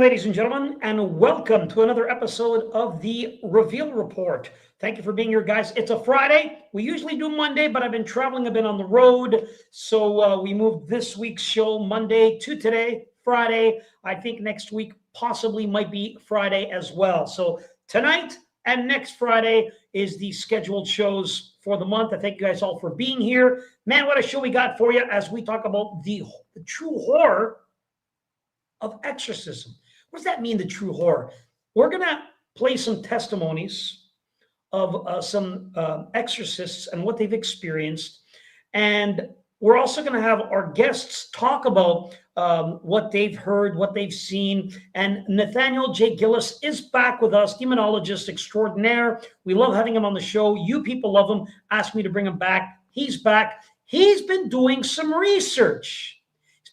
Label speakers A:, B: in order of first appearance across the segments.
A: ladies and gentlemen, and welcome to another episode of the Reveal Report. Thank you for being here, guys. It's a Friday. We usually do Monday, but I've been traveling. I've been on the road. So we moved this week's show Monday to today, Friday. I think next week possibly might be Friday as well. So tonight and next Friday is the scheduled shows for the month. I thank you guys all for being here. Man, what a show we got for you as we talk about the true horror of exorcism. What does that mean, the true horror? We're going to play some testimonies of some exorcists and what they've experienced. And we're also going to have our guests talk about what they've heard, what they've seen. And Nathaniel J. Gillis is back with us, demonologist extraordinaire. We love having him on the show. You people love him. Asked me to bring him back. He's back. He's been doing some research.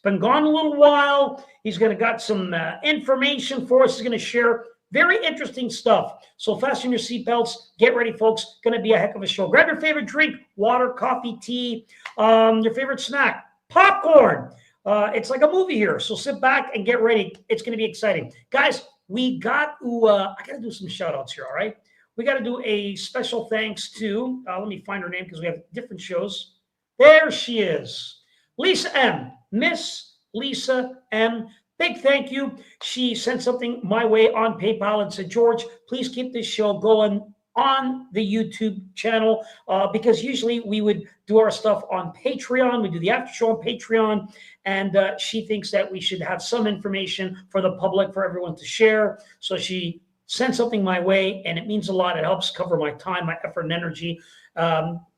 A: Been gone a little while. He's going to got some information for us. He's going to share very interesting stuff. So fasten your seatbelts. Get ready, folks. Going to be a heck of a show. Grab your favorite drink, water, coffee, tea, your favorite snack, popcorn. It's like a movie here. So sit back and get ready. It's going to be exciting. Guys, we got to, I got to do some shout outs here. All right. We got to do a special thanks to, let me find her name because we have different shows. There she is. Lisa M. Miss Lisa M. Big thank you. She sent something my way on PayPal and said, George, please keep this show going on the YouTube channel because usually we would do our stuff on Patreon. We do the after show on Patreon. And she thinks that we should have some information for the public, for everyone to share. So she sent something my way, and it means a lot. It helps cover my time, my effort, and energy.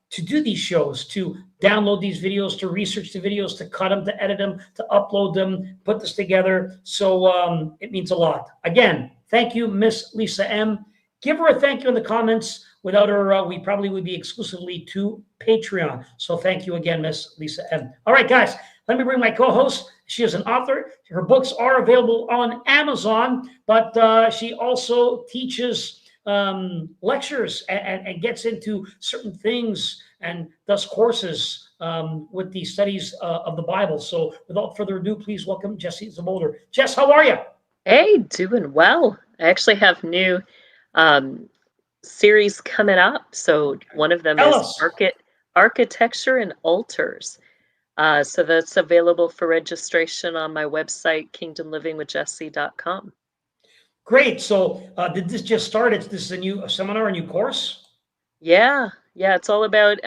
A: To do these shows, to download these videos, to research the videos, to cut them, to edit them, to upload them, put this together. So it means a lot. Again, thank you, Miss Lisa M. Give her a thank you in the comments. Without her, we probably would be exclusively to Patreon. So thank you again, Miss Lisa M. All right, guys, let me bring my co-host. She is an author. Her books are available on Amazon, but she also teaches lectures and gets into certain things and does courses with the studies of the Bible. So without further ado, please welcome Jessie Zamolder. Jess, how are you?
B: Hey, doing well. I actually have new series coming up. So one of them is Architecture and Altars. So that's available for registration on my website, kingdomlivingwithjessie.com.
A: Great. So did this just start? This is a new seminar, a new course?
B: Yeah. It's all about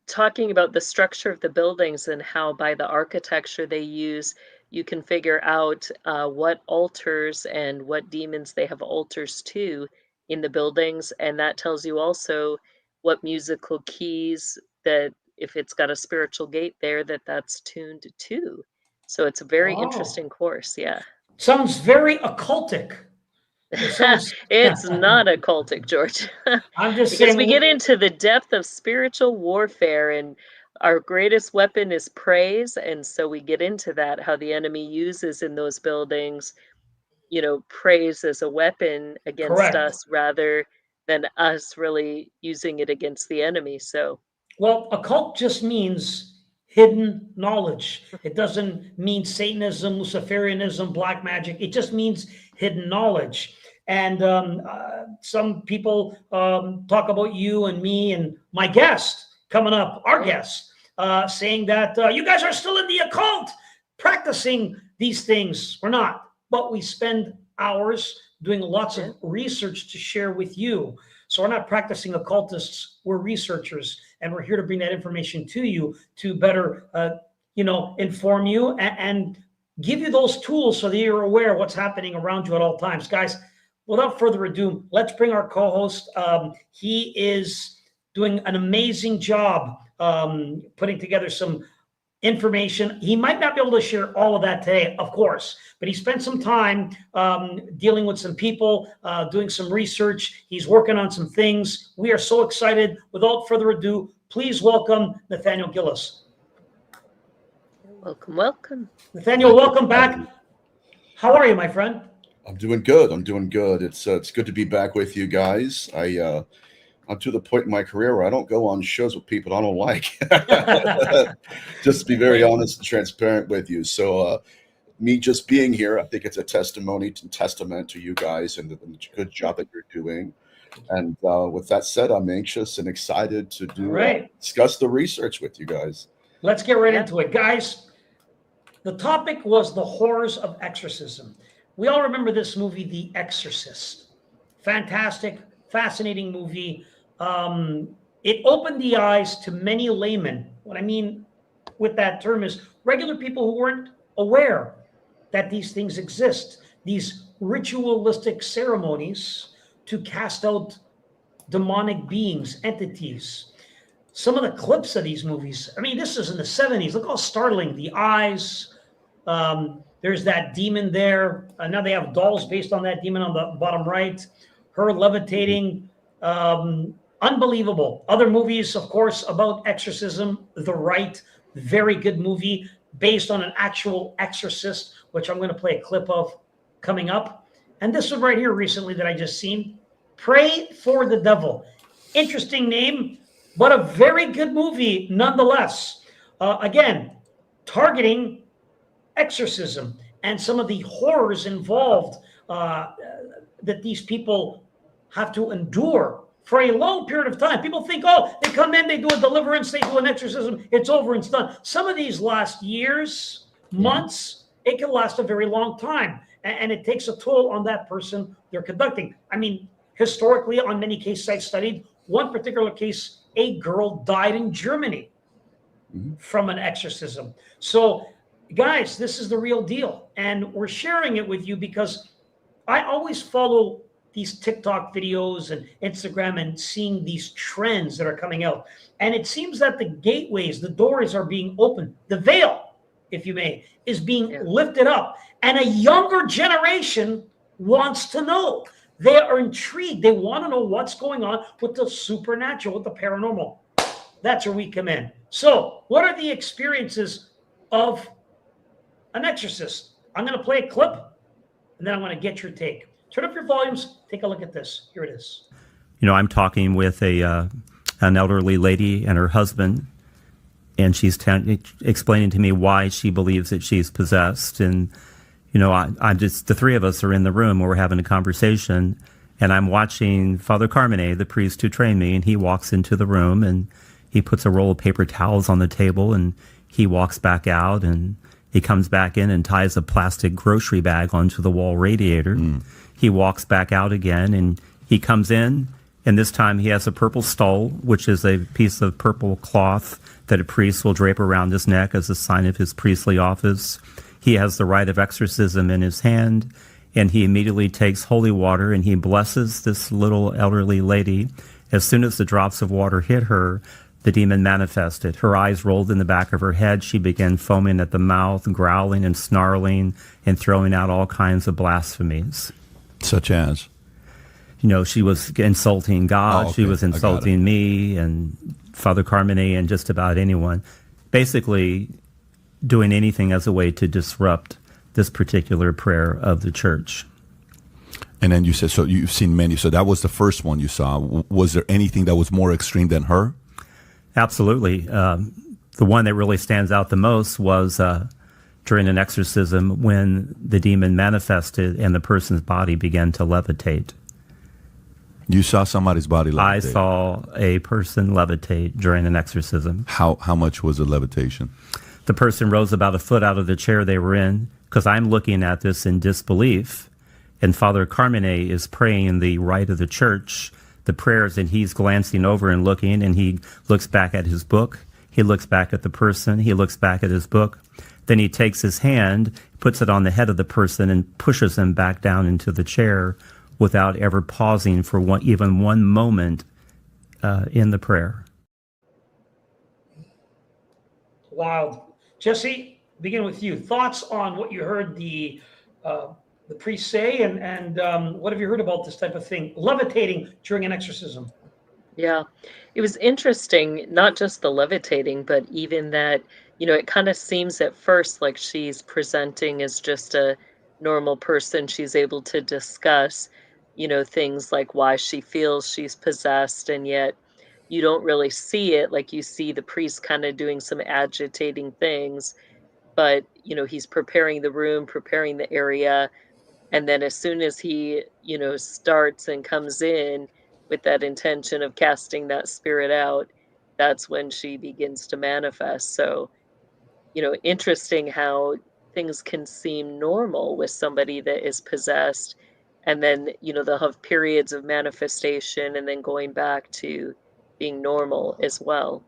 B: talking about the structure of the buildings and how by the architecture they use, you can figure out what altars and what demons they have altars to in the buildings. And that tells you also what musical keys that if it's got a spiritual gate there, that's tuned to. So it's a very interesting course. Yeah.
A: Sounds very occultic.
B: It's not occultic, George.
A: I'm just
B: because
A: saying
B: we get into the depth of spiritual warfare, and our greatest weapon is praise. And so we get into that, how the enemy uses in those buildings, praise as a weapon against us rather than us really using it against the enemy. So,
A: well, occult just means hidden knowledge. It doesn't mean Satanism, Luciferianism, black magic. It just means hidden knowledge. And some people talk about you and me and my guest coming up, our guest, saying that you guys are still in the occult, practicing these things. We're not, but we spend hours doing lots of research to share with you. So we're not practicing occultists, we're researchers, and we're here to bring that information to you to better, inform you and give you those tools so that you're aware of what's happening around you at all times. Guys, without further ado, let's bring our co-host. He is doing an amazing job putting together some information. He might not be able to share all of that today, of course, but he spent some time dealing with some people, doing some research. He's working on some things. We are so excited. Without further ado, please welcome Nathaniel Gillis.
B: Welcome.
A: Nathaniel, welcome back. How are you, my friend?
C: I'm doing good. It's good to be back with you guys. I'm to the point in my career where I don't go on shows with people I don't like. Just to be very honest and transparent with you. So me just being here, I think it's a testament to you guys and the good job that you're doing. And with that said, I'm anxious and excited to discuss the research with you guys.
A: Let's get right into it, guys. The topic was the horrors of exorcism. We all remember this movie, The Exorcist. Fantastic, fascinating movie. It opened the eyes to many laymen. What I mean with that term is regular people who weren't aware that these things exist, these ritualistic ceremonies to cast out demonic beings, entities. Some of the clips of these movies, I mean, this is in the 70s. Look how startling. The eyes, there's that demon there. Now they have dolls based on that demon on the bottom right. Her levitating. Unbelievable. Other movies, of course, about exorcism. The Rite, very good movie based on an actual exorcist, which I'm going to play a clip of coming up. And this one right here recently that I just seen, Pray for the Devil. Interesting name, but a very good movie nonetheless. Again, targeting exorcism and some of the horrors involved that these people have to endure for a long period of time. People think, oh, they come in, they do a deliverance, they do an exorcism, it's over and it's done. Some of these last years, months, it can last a very long time. And it takes a toll on that person they're conducting. I mean, historically, on many cases I've studied, one particular case, a girl died in Germany from an exorcism. So, guys, this is the real deal. And we're sharing it with you because I always follow these TikTok videos and Instagram and seeing these trends that are coming out. And it seems that the gateways, the doors are being opened. The veil, if you may, is being lifted up. And a younger generation wants to know. They are intrigued. They want to know what's going on with the supernatural, with the paranormal. That's where we come in. So what are the experiences of an exorcist? I'm going to play a clip, and then I'm going to get your take. Turn up your volumes. Take a look at this. Here it is.
D: You know, I'm talking with an elderly lady and her husband, and she's explaining to me why she believes that she's possessed. And, you know, I just, the three of us are in the room where we're having a conversation, and I'm watching Father Carmine, the priest who trained me, and he walks into the room and he puts a roll of paper towels on the table, and he walks back out, and he comes back in and ties a plastic grocery bag onto the wall radiator. He walks back out again, and he comes in, and this time he has a purple stole, which is a piece of purple cloth that a priest will drape around his neck as a sign of his priestly office. He has the rite of exorcism in his hand, and he immediately takes holy water and he blesses this little elderly lady. As soon as the drops of water hit her, the demon manifested. Her eyes rolled in the back of her head. She began foaming at the mouth, growling and snarling, and throwing out all kinds of blasphemies.
E: Such as?
D: You know, she was insulting God.
E: Oh, okay.
D: She was insulting me and Father Carmine and just about anyone. Basically doing anything as a way to disrupt this particular prayer of the church.
E: And then you said, so you've seen many. So that was the first one you saw. Was there anything that was more extreme than her?
D: Absolutely. The one that really stands out the most was during an exorcism when the demon manifested and the person's body began to levitate.
E: You saw somebody's body levitate?
D: I saw a person levitate during an exorcism.
E: How much was the levitation?
D: The person rose about a foot out of the chair they were in, because I'm looking at this in disbelief, and Father Carmine is praying the rite of the church, the prayers, and he's glancing over and looking, and he looks back at his book, he looks back at the person, he looks back at his book. Then he takes his hand, puts it on the head of the person, and pushes him back down into the chair without ever pausing for even one moment in the prayer.
A: Wild. Jesse, begin with you. Thoughts on what you heard the priest say, and what have you heard about this type of thing, levitating during an exorcism?
B: Yeah, it was interesting, not just the levitating, but even that, you know, it kind of seems at first like she's presenting as just a normal person. She's able to discuss, you know, things like why she feels she's possessed, and yet you don't really see it. Like, you see the priest kind of doing some agitating things. but he's preparing the room, preparing the area, and then as soon as he starts and comes in with that intention of casting that spirit out, that's when she begins to manifest. So interesting how things can seem normal with somebody that is possessed, and then they'll have periods of manifestation and then going back to being normal as well.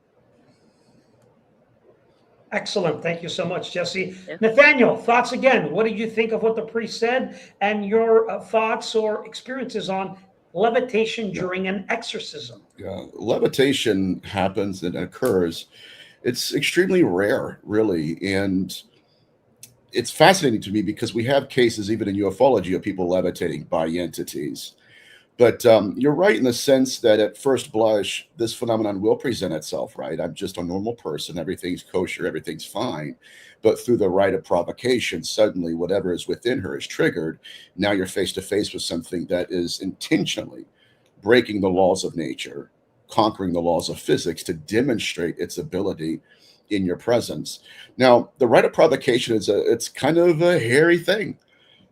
A: Excellent. Thank you so much, Jesse.
B: Yeah.
A: Nathaniel, thoughts again. What did you think of what the priest said, and your thoughts or experiences on levitation during an exorcism?
C: Yeah, levitation happens and occurs. It's extremely rare, really, and it's fascinating to me because we have cases even in ufology of people levitating by entities. But you're right in the sense that at first blush, this phenomenon will present itself, right? I'm just a normal person. Everything's kosher. Everything's fine. But through the rite of provocation, suddenly whatever is within her is triggered. Now you're face to face with something that is intentionally breaking the laws of nature, conquering the laws of physics to demonstrate its ability in your presence. Now, the rite of provocation it's kind of a hairy thing.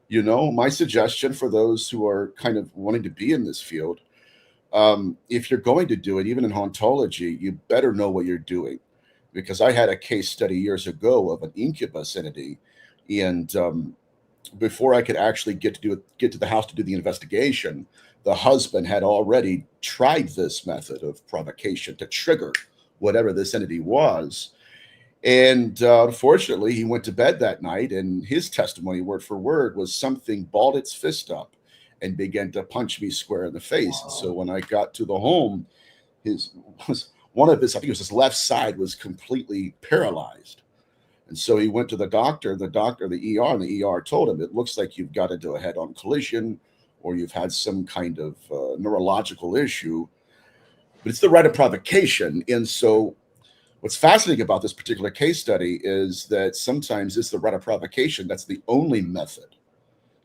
C: My suggestion for those who are kind of wanting to be in this field, if you're going to do it, even in hauntology, you better know what you're doing. Because I had a case study years ago of an incubus entity, and before I could actually get to the house to do the investigation, the husband had already tried this method of provocation to trigger whatever this entity was. And unfortunately, he went to bed that night, and his testimony, word for word, was something balled its fist up and began to punch me square in the face. And so when I got to the home, I think it was his left side was completely paralyzed. And so he went to the doctor, the ER, and the ER told him, it looks like you've got into a head-on collision or you've had some kind of neurological issue. But it's the rite of provocation. And so what's fascinating about this particular case study is that sometimes it's the rite of provocation that's the only method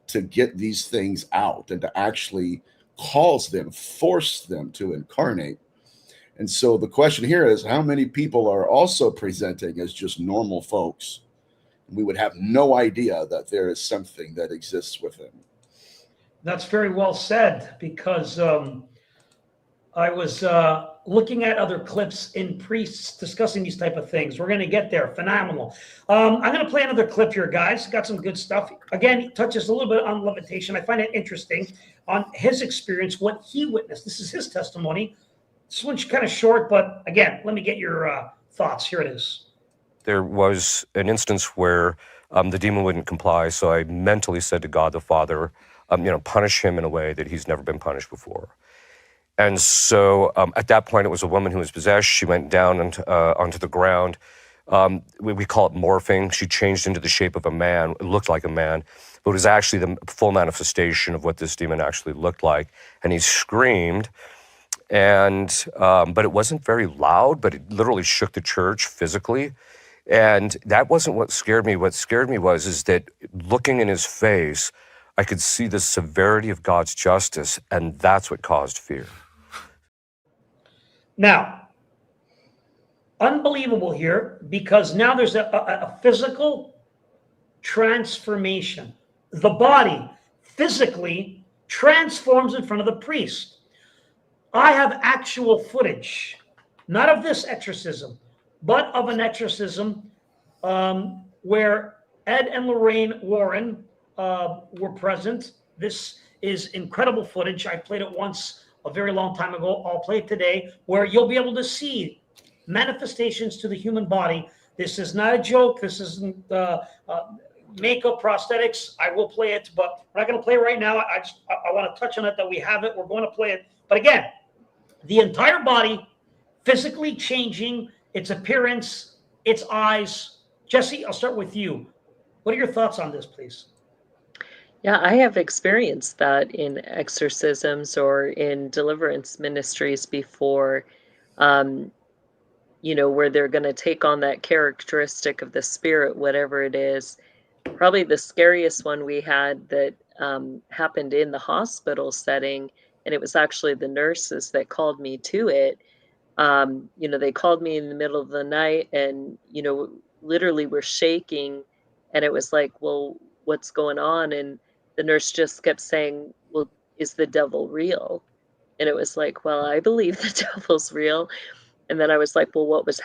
C: to get these things out and to actually force them to incarnate. And so the question here is, how many people are also presenting as just normal folks? We would have no idea that there is something that exists with them.
A: That's very well said, because I was looking at other clips in priests discussing these type of things. We're going to get there. Phenomenal. I'm going to play another clip here, guys. Got some good stuff. Again, he touches a little bit on levitation. I find it interesting on his experience, what he witnessed. This is his testimony. This one's kind of short, but again, let me get your thoughts. Here it is.
F: There was an instance where the demon wouldn't comply, so I mentally said to God the Father, punish him in a way that he's never been punished before. And so at that point, it was a woman who was possessed. She went down onto the ground. We call it morphing. She changed into the shape of a man. It looked like a man, but it was actually the full manifestation of what this demon actually looked like. And he screamed, but it wasn't very loud, but it literally shook the church physically. And that wasn't what scared me. What scared me is that looking in his face, I could see the severity of God's justice, and that's what caused fear.
A: Now, unbelievable here, because now there's a physical transformation. The body physically transforms in front of the priest. I have actual footage, not of this exorcism, but of an exorcism where Ed and Lorraine Warren were present. This is incredible footage. I played it once a very long time ago. I'll play it today, where you'll be able to see manifestations to the human body. This is not a joke. This isn't makeup, prosthetics. I will play it, but we're not going to play it right now. I want to touch on it, that we have it. We're going to play it. But again, the entire body physically changing, its appearance, its eyes. Jesse, I'll start with you. What are your thoughts on this, please?
B: Yeah, I have experienced that in exorcisms or in deliverance ministries before, where they're going to take on that characteristic of the spirit, whatever it is. Probably the scariest one we had that happened in the hospital setting, and it was actually the nurses that called me to it. They called me in the middle of the night and, literally were shaking And it was like, well, what's going on? And the nurse just kept saying, well, is the devil real? And it was like, well, I believe the devil's real. And then I was like, well, what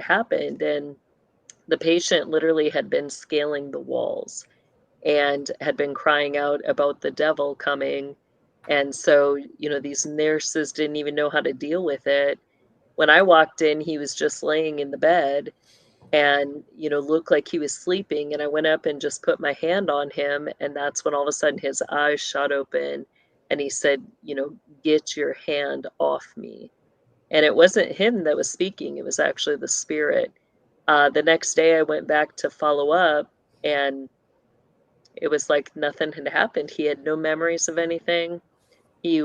B: happened? And the patient literally had been scaling the walls and had been crying out about the devil coming. And so, these nurses didn't even know how to deal with it. When I walked in, he was just laying in the bed and, looked like he was sleeping. And I went up and just put my hand on him. And that's when all of a sudden his eyes shot open and he said, get your hand off me. And it wasn't him that was speaking. It was actually the spirit. The next day I went back to follow up and it was like nothing had happened. He had no memories of anything. He,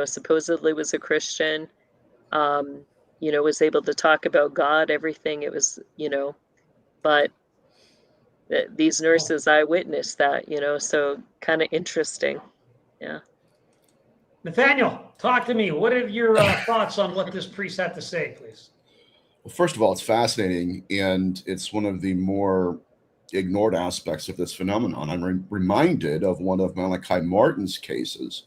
B: supposedly was a Christian, was able to talk about God, everything. It was, but these nurses, I witnessed that, so kind of interesting. Yeah.
A: Nathaniel, talk to me. What are your thoughts on what this priest had to say, please?
C: Well, first of all, it's fascinating, and it's one of the more ignored aspects of this phenomenon. I'm reminded of one of Malachi Martin's cases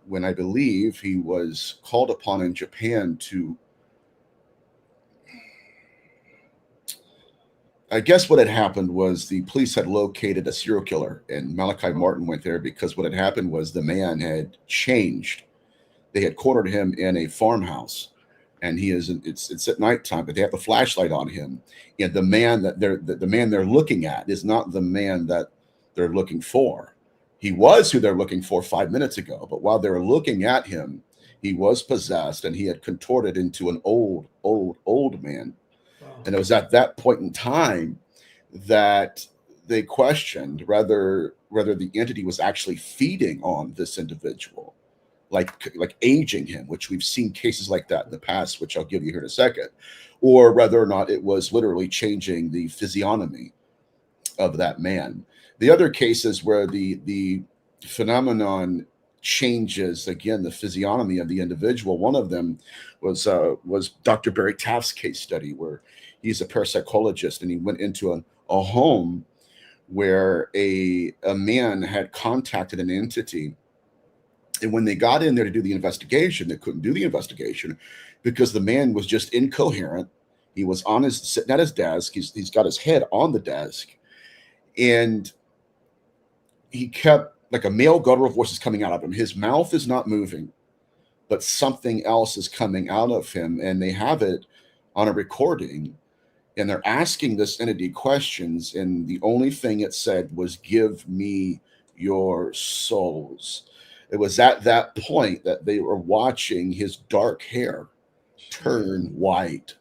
C: when I believe he was called upon in Japan to, I guess what had happened was the police had located a serial killer, and Malachi Martin went there because what had happened was the man had changed. They had cornered him in a farmhouse, and it's at nighttime, but they have the flashlight on him. And the man they're looking at is not the man that they're looking for. He was who they're looking for 5 minutes ago, but while they were looking at him, he was possessed and he had contorted into an old man. Wow. And it was at that point in time that they questioned whether the entity was actually feeding on this individual, like aging him, which we've seen cases like that in the past, which I'll give you here in a second, or whether or not it was literally changing the physiognomy of that man. The other cases where the phenomenon changes, again, the physiognomy of the individual. One of them was Dr. Barry Taft's case study, where he's a parapsychologist and he went into a home where a man had contacted an entity. And when they got in there to do the investigation, they couldn't do the investigation because the man was just incoherent. He was sitting at his desk. He's got his head on the desk. And he kept, like a male guttural voice is coming out of him. His mouth is not moving, but something else is coming out of him. And they have it on a recording. And they're asking this entity questions. And the only thing it said was, "Give me your souls." It was at that point that they were watching his dark hair turn white.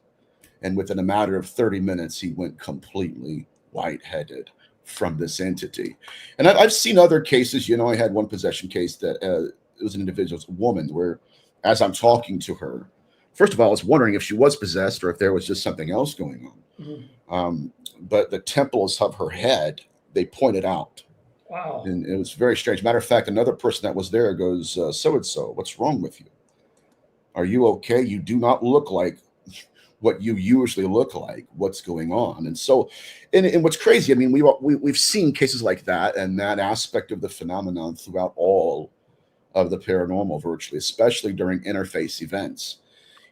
C: And within a matter of 30 minutes, he went completely white-headed from this entity. And I've seen other cases. I had one possession case that it was an individual, a woman, where as I'm talking to her, first of all, I was wondering if she was possessed or if there was just something else going on. Mm-hmm. But the temples of her head, they pointed out.
A: Wow.
C: And it was very strange. Matter of fact, another person that was there goes, so-and-so, what's wrong with you? Are you okay? You do not look like what you usually look like. What's going on? And so, and what's crazy, I mean, we've seen cases like that and that aspect of the phenomenon throughout all of the paranormal virtually, especially during interface events.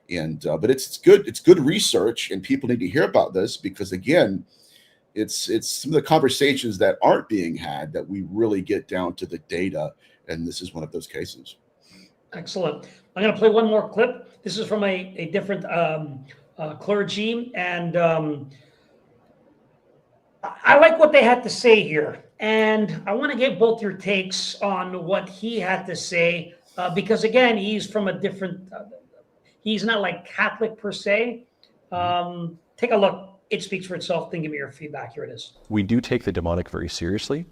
C: And but it's good research, and people need to hear about this because, again, it's some of the conversations that aren't being had that we really get down to the data, and this is one of those cases.
A: Excellent. I'm going to play one more clip. This is from a different clergy, and I like what they had to say here. And I want to get both your takes on what he had to say, because, again, he's from a different, he's not like Catholic per se. Take a look. It speaks for itself. Then give me your feedback. Here it is.
G: We do take the demonic very seriously.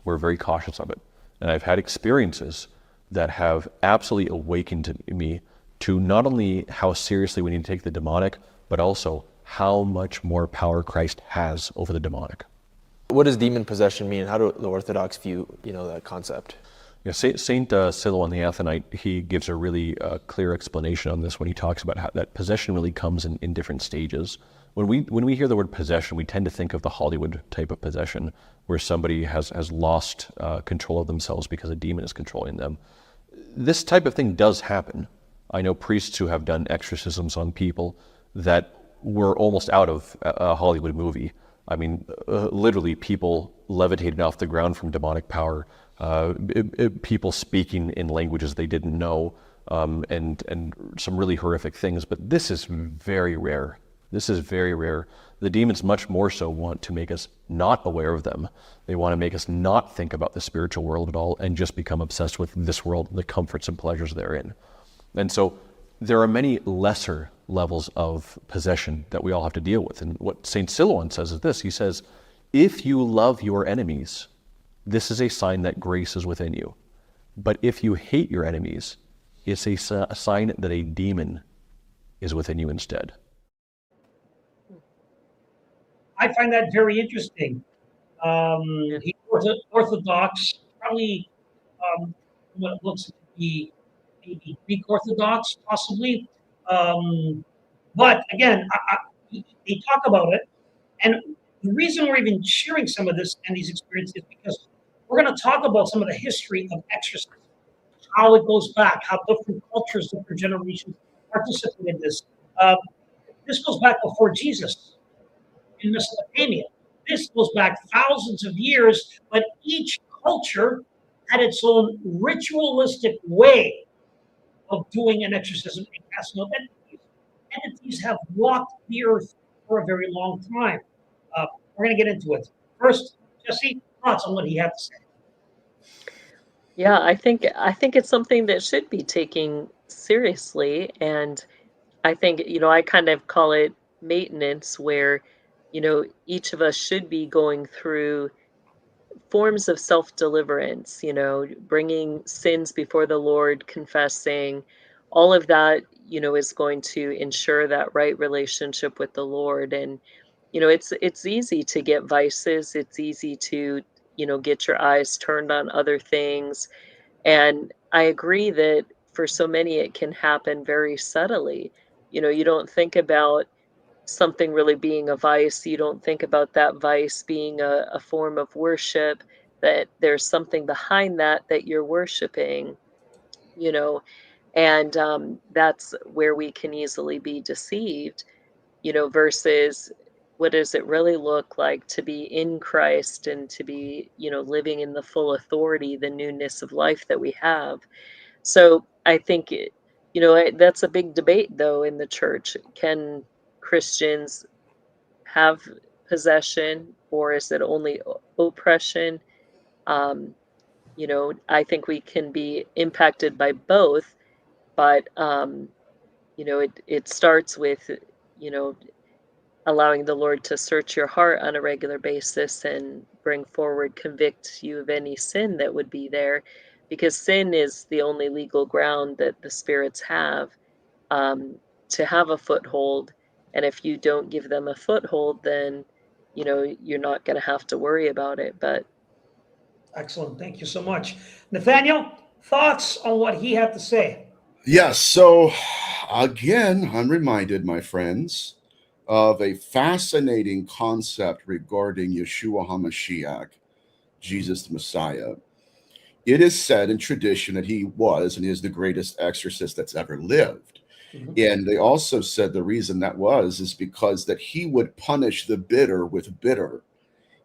G: We're very cautious of it. And I've had experiences that have absolutely awakened me to not only how seriously we need to take the demonic, but also how much more power Christ has over the demonic.
H: What does demon possession mean? How do the Orthodox view, that concept?
G: Yeah, Saint Cyril on the Athonite, he gives a really clear explanation on this when he talks about how that possession really comes in different stages. when we hear the word possession, we tend to think of the Hollywood type of possession, where somebody has lost control of themselves because a demon is controlling them. This type of thing does happen. I know priests who have done exorcisms on people that were almost out of a Hollywood movie. I mean, literally people levitated off the ground from demonic power, people speaking in languages they didn't know, and some really horrific things. But this is very rare. This is very rare. The demons much more so want to make us not aware of them. They want to make us not think about the spiritual world at all and just become obsessed with this world, the comforts and pleasures therein. And so there are many lesser levels of possession that we all have to deal with. And what St. Silouan says is this. He says, if you love your enemies, this is a sign that grace is within you. But if you hate your enemies, it's a sign that a demon is within you instead.
A: I find that very interesting. He's Orthodox, probably what looks to be maybe Greek Orthodox, possibly. But again, they talk about it. And the reason we're even sharing some of this and these experiences is because we're going to talk about some of the history of exorcism, how it goes back, how different cultures, different generations participate in this. This goes back before Jesus in Mesopotamia. This goes back thousands of years, but each culture had its own ritualistic way of doing an exorcism and casting out entities. Entities have walked the earth for a very long time. We're going to get into it. First, Jesse, thoughts on what he had to say.
B: Yeah, I think it's something that should be taken seriously, and I think, I kind of call it maintenance, where, each of us should be going through forms of self-deliverance, bringing sins before the Lord, confessing, all of that, is going to ensure that right relationship with the Lord. And, it's easy to get vices. It's easy to, get your eyes turned on other things. And I agree that for so many, it can happen very subtly. You don't think about something really being a vice. You don't think about that vice being a form of worship, that there's something behind that you're worshiping, and that's where we can easily be deceived, versus what does it really look like to be in Christ and to be, living in the full authority, the newness of life that we have. So I think, that's a big debate, though, in the church. Can Christians have possession, or is it only oppression? I think we can be impacted by both, but it starts with, you know, allowing the Lord to search your heart on a regular basis and bring forward, convict you of any sin that would be there, because sin is the only legal ground that the spirits have to have a foothold. And if you don't give them a foothold, then, you're not going to have to worry about it. But
A: excellent. Thank you so much. Nathaniel, thoughts on what he had to say?
C: Yes. So again, I'm reminded, my friends, of a fascinating concept regarding Yeshua HaMashiach, Jesus the Messiah. It is said in tradition that he was and is the greatest exorcist that's ever lived. Mm-hmm. And they also said the reason that is because that he would punish the bitter with bitter.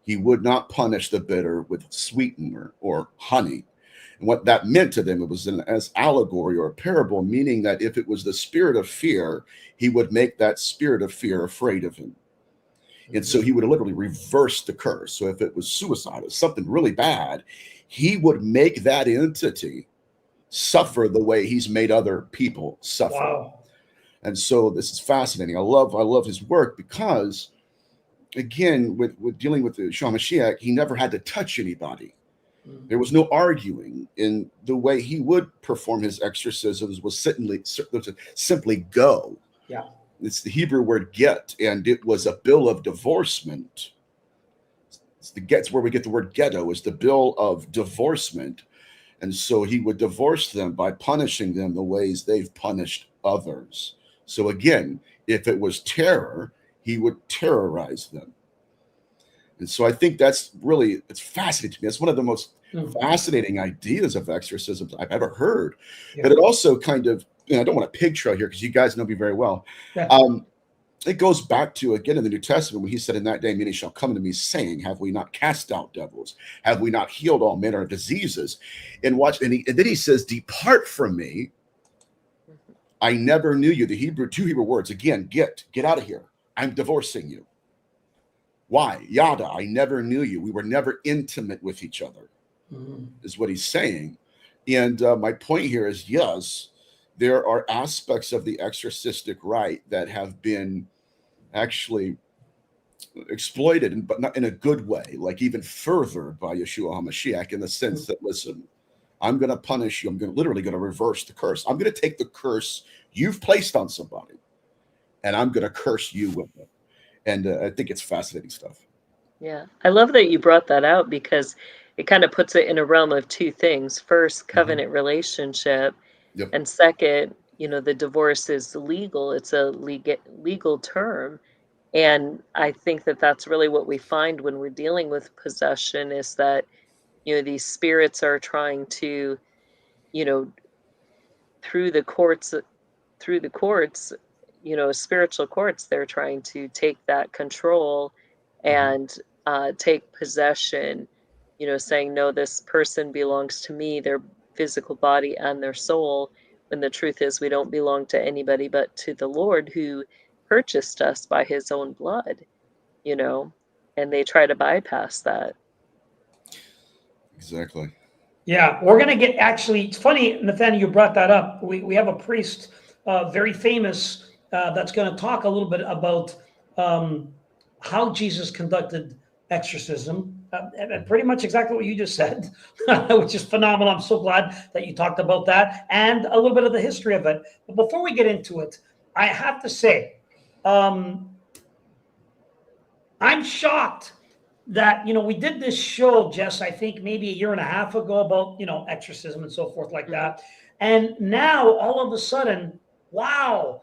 C: He would not punish the bitter with sweetener or honey. And what that meant to them, it was as allegory or a parable, meaning that if it was the spirit of fear, he would make that spirit of fear afraid of him. And so he would literally reverse the curse. So if it was suicide or something really bad, he would make that entity suffer the way he's made other people suffer. Wow. And so this is fascinating. I love his work because, again, with dealing with the Yeshua Mashiach, he never had to touch anybody. There was no arguing. In the way he would perform his exorcisms was simply go.
A: Yeah.
C: It's the Hebrew word get, and it was a bill of divorcement. It's where we get the word ghetto, is the bill of divorcement. And so he would divorce them by punishing them the ways they've punished others. So again, if it was terror, he would terrorize them. And so I think it's fascinating to me. It's one of the most fascinating ideas of exorcism I've ever heard. Yeah. But it also kind of, I don't want to pig trail here because you guys know me very well. Yeah. It goes back to, again, in the New Testament, when he said, in that day, many shall come to me saying, have we not cast out devils? Have we not healed all manner of diseases? And then he says, depart from me. I never knew you. The two Hebrew words, again, get out of here. I'm divorcing you. Why? Yada, I never knew you. We were never intimate with each other, is what he's saying. And my point here is, yes, there are aspects of the exorcistic rite that have been actually exploited, but not in a good way, like even further by Yeshua HaMashiach, in the sense that, listen, I'm going to punish you. I'm literally going to reverse the curse. I'm going to take the curse you've placed on somebody, and I'm going to curse you with it. And I think it's fascinating stuff.
B: Yeah, I love that you brought that out, because it kind of puts it in a realm of two things. First, covenant relationship. Yep. And second, the divorce is legal. It's a legal term. And I think that that's really what we find when we're dealing with possession, is that, these spirits are trying to, through the courts, spiritual courts, they're trying to take that control and take possession, saying, no, this person belongs to me, their physical body and their soul, when the truth is we don't belong to anybody but to the Lord, who purchased us by his own blood, and they try to bypass that.
C: Exactly.
A: Yeah, we're going to actually, it's funny, Nathaniel, you brought that up. We have a priest, very famous, that's going to talk a little bit about how Jesus conducted exorcism, and pretty much exactly what you just said, which is phenomenal. I'm so glad that you talked about that, and a little bit of the history of it. But before we get into it, I have to say, I'm shocked that, we did this show, Jess, I think maybe a year and a half ago, about, exorcism and so forth like that. And now all of a sudden, wow,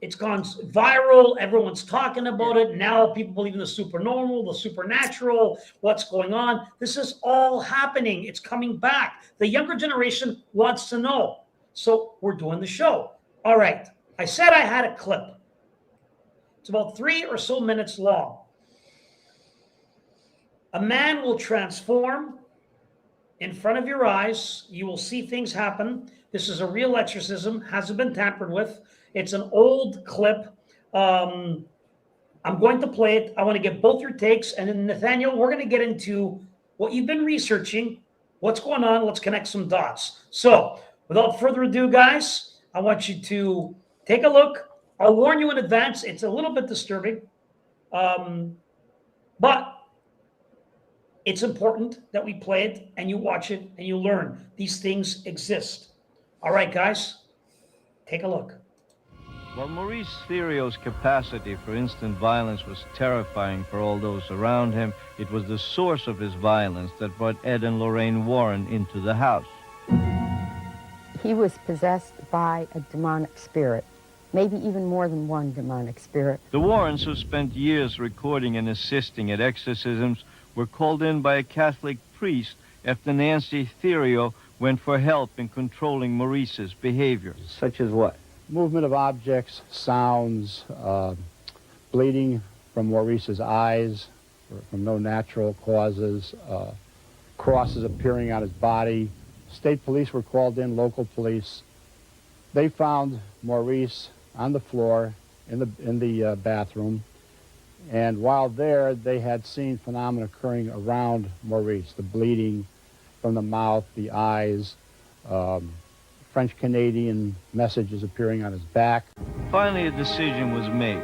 A: it's gone viral. Everyone's talking about it. Now people believe in the supernormal, the supernatural, what's going on. This is all happening. It's coming back. The younger generation wants to know. So we're doing the show. All right. I said I had a clip. It's about 3 or so minutes long. A man will transform in front of your eyes. You will see things happen. This is a real exorcism, hasn't been tampered with. It's an old clip. I'm going to play it. I want to get both your takes. And then, Nathaniel, we're going to get into what you've been researching, what's going on. Let's connect some dots. So without further ado, guys, I want you to take a look. I'll warn you in advance. It's a little bit disturbing. But it's important that we play it and you watch it and you learn. These things exist. All right, guys, take a look.
I: While Maurice Theriault's capacity for instant violence was terrifying for all those around him, it was the source of his violence that brought Ed and Lorraine Warren into the house.
J: He was possessed by a demonic spirit, maybe even more than one demonic spirit.
I: The Warrens, who spent years recording and assisting at exorcisms, were called in by a Catholic priest after Nancy Theriault went for help in controlling Maurice's behavior.
K: Such as what? Movement of objects, sounds, bleeding from Maurice's eyes from no natural causes, crosses appearing on his body. State police were called in, local police. They found Maurice on the floor in the bathroom. And while there, they had seen phenomena occurring around Maurice, the bleeding from the mouth, the eyes, French-Canadian messages appearing on his back.
I: Finally, a decision was made.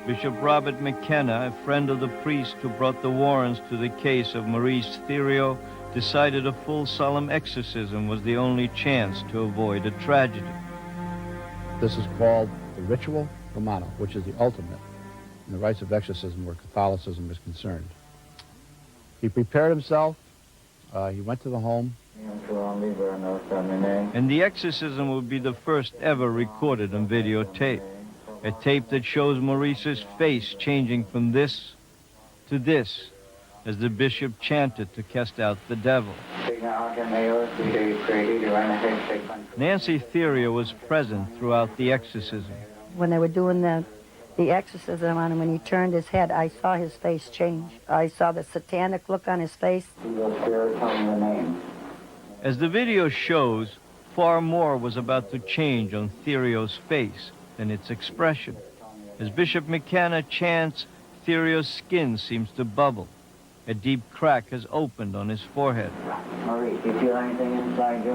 I: Bishop Robert McKenna, a friend of the priest who brought the Warrens to the case of Maurice Theriault, decided a full solemn exorcism was the only chance to avoid a tragedy.
K: This is called the ritual romano, which is the ultimate in the rites of exorcism where Catholicism is concerned. He prepared himself. He went to the home.
I: And the exorcism would be the first ever recorded on videotape. A tape that shows Maurice's face changing from this to this as the bishop chanted to cast out the devil. Nancy Theria was present throughout the exorcism.
J: When they were doing the exorcism on him, when he turned his head, I saw his face change. I saw the satanic look on his face.
I: As the video shows, far more was about to change on Theria's face than its expression. As Bishop McKenna chants, Theria's skin seems to bubble. A deep crack has opened on his forehead.
L: Maurice, do you feel anything inside you?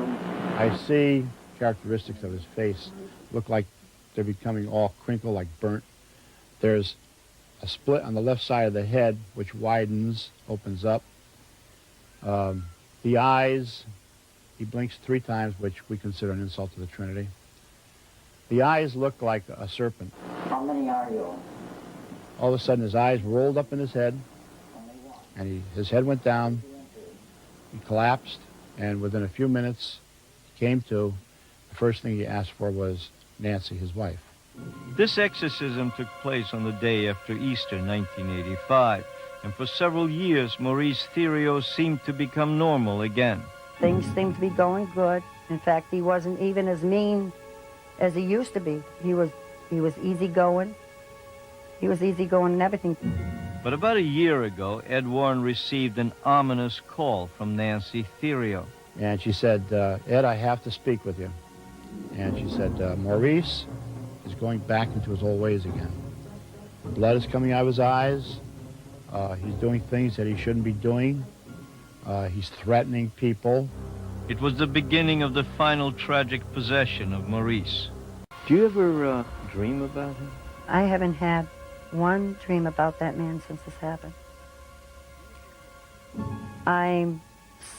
K: I see characteristics of his face look like they're becoming all crinkled, like burnt. There's a split on the left side of the head, which widens, opens up. The eyes, he blinks 3 times, which we consider an insult to the Trinity. The eyes look like a serpent.
L: How many are you?
K: All of a sudden, his eyes rolled up in his head, and his head went down. He collapsed, and within a few minutes, he came to. The first thing he asked for was Nancy, his wife.
I: This exorcism took place on the day after Easter 1985, and for several years, Maurice Therio seemed to become normal again.
J: Things seemed to be going good. In fact, he wasn't even as mean as he used to be. He was easygoing. He was easygoing and everything.
I: But about a year ago, Ed Warren received an ominous call from Nancy Therio.
K: And she said, Ed, I have to speak with you. And she said, Maurice is going back into his old ways again. Blood is coming out of his eyes. He's doing things that he shouldn't be doing. He's threatening people.
I: It was the beginning of the final tragic possession of Maurice.
L: Do you ever dream about him?
J: I haven't had one dream about that man since this happened. I'm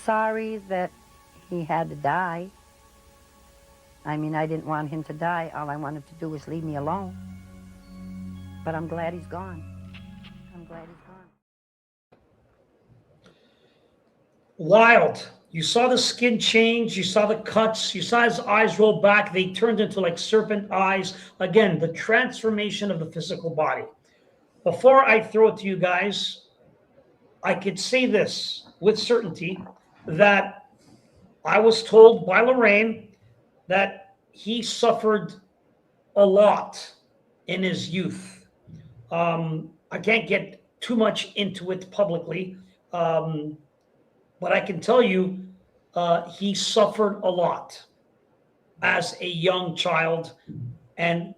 J: sorry that he had to die. I mean, I didn't want him to die. All I wanted to do was leave me alone. But I'm glad he's gone. I'm glad he's gone.
A: Wild. You saw the skin change, you saw the cuts, you saw his eyes roll back. They turned into like serpent eyes. Again, the transformation of the physical body. Before I throw it to you guys, I could say this with certainty, that I was told by Lorraine that he suffered a lot in his youth. I can't get too much into it publicly, but I can tell you he suffered a lot as a young child, and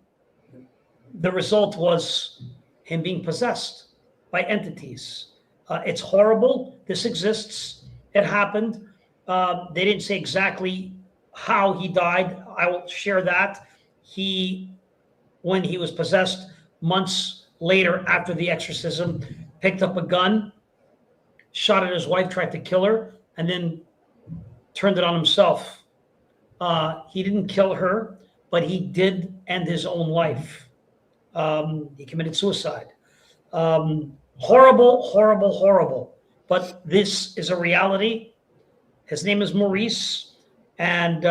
A: the result was him being possessed by entities. It's horrible. This exists. It happened. They didn't say exactly how he died. I will share that. When he was possessed, months later after the exorcism, picked up a gun, shot at his wife, tried to kill her, and then turned it on himself. He didn't kill her, but he did end his own life. He committed suicide. Horrible, horrible, horrible. But this is a reality. His name is Maurice, and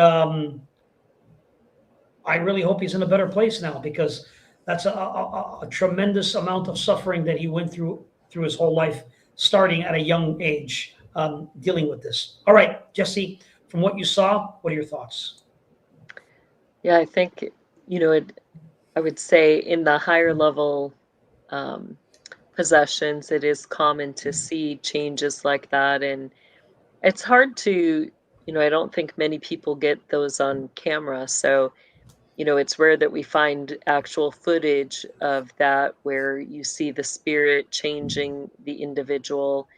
A: I really hope he's in a better place now, because that's a tremendous amount of suffering that he went through his whole life, starting at a young age, dealing with this. All right, Jesse, from what you saw, what are your thoughts?
B: Yeah, I think, I would say in the higher level possessions, it is common to see changes like that. And it's hard to, I don't think many people get those on camera. So, it's rare that we find actual footage of that where you see the spirit changing the individual.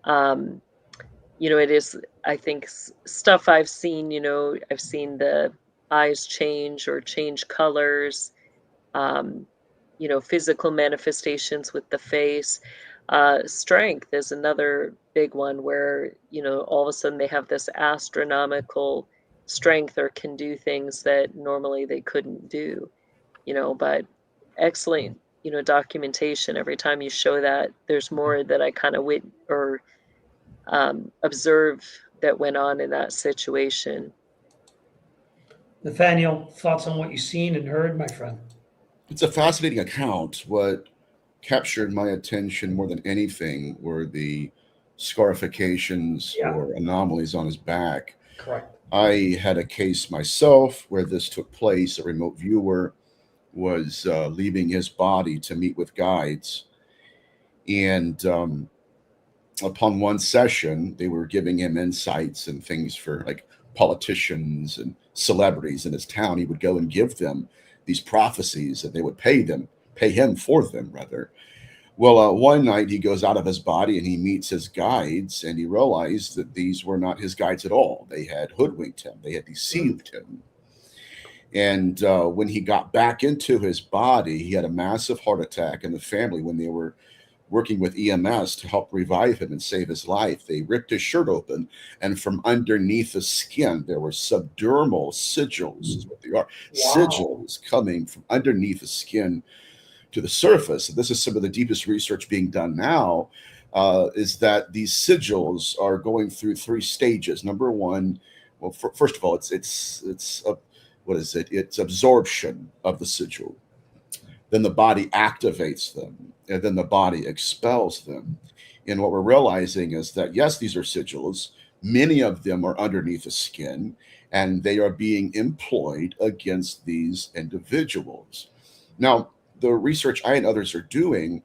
B: It is, I think, stuff I've seen, I've seen the eyes change or change colors, physical manifestations with the face. Strength is another big one where, all of a sudden they have this astronomical strength or can do things that normally they couldn't do, but excellent, documentation. Every time you show that, there's more that I kind of observe that went on in that situation.
A: Nathaniel, thoughts on what you've seen and heard, my friend?
C: It's a fascinating account. What captured my attention more than anything were the scarifications or anomalies on his back.
A: Correct.
C: I had a case myself where this took place. A remote viewer was leaving his body to meet with guides. And upon one session, they were giving him insights and things for like politicians and celebrities in his town. He would go and give them these prophecies and they would pay him for them rather. Well, one night he goes out of his body and he meets his guides, and he realized that these were not his guides at all. They had hoodwinked him. They had deceived him. And when he got back into his body, he had a massive heart attack. And the family, when they were working with EMS to help revive him and save his life, they ripped his shirt open, and from underneath the skin, there were subdermal sigils, is what they are. Wow. Sigils coming from underneath the skin to the surface. And this is some of the deepest research being done now, is that these sigils are going through 3 stages. Number one, well, first of all, it's what is it? It's absorption of the sigil. Then the body activates them, and then the body expels them. And what we're realizing is that, yes, these are sigils. Many of them are underneath the skin, and they are being employed against these individuals. Now, the research I and others are doing,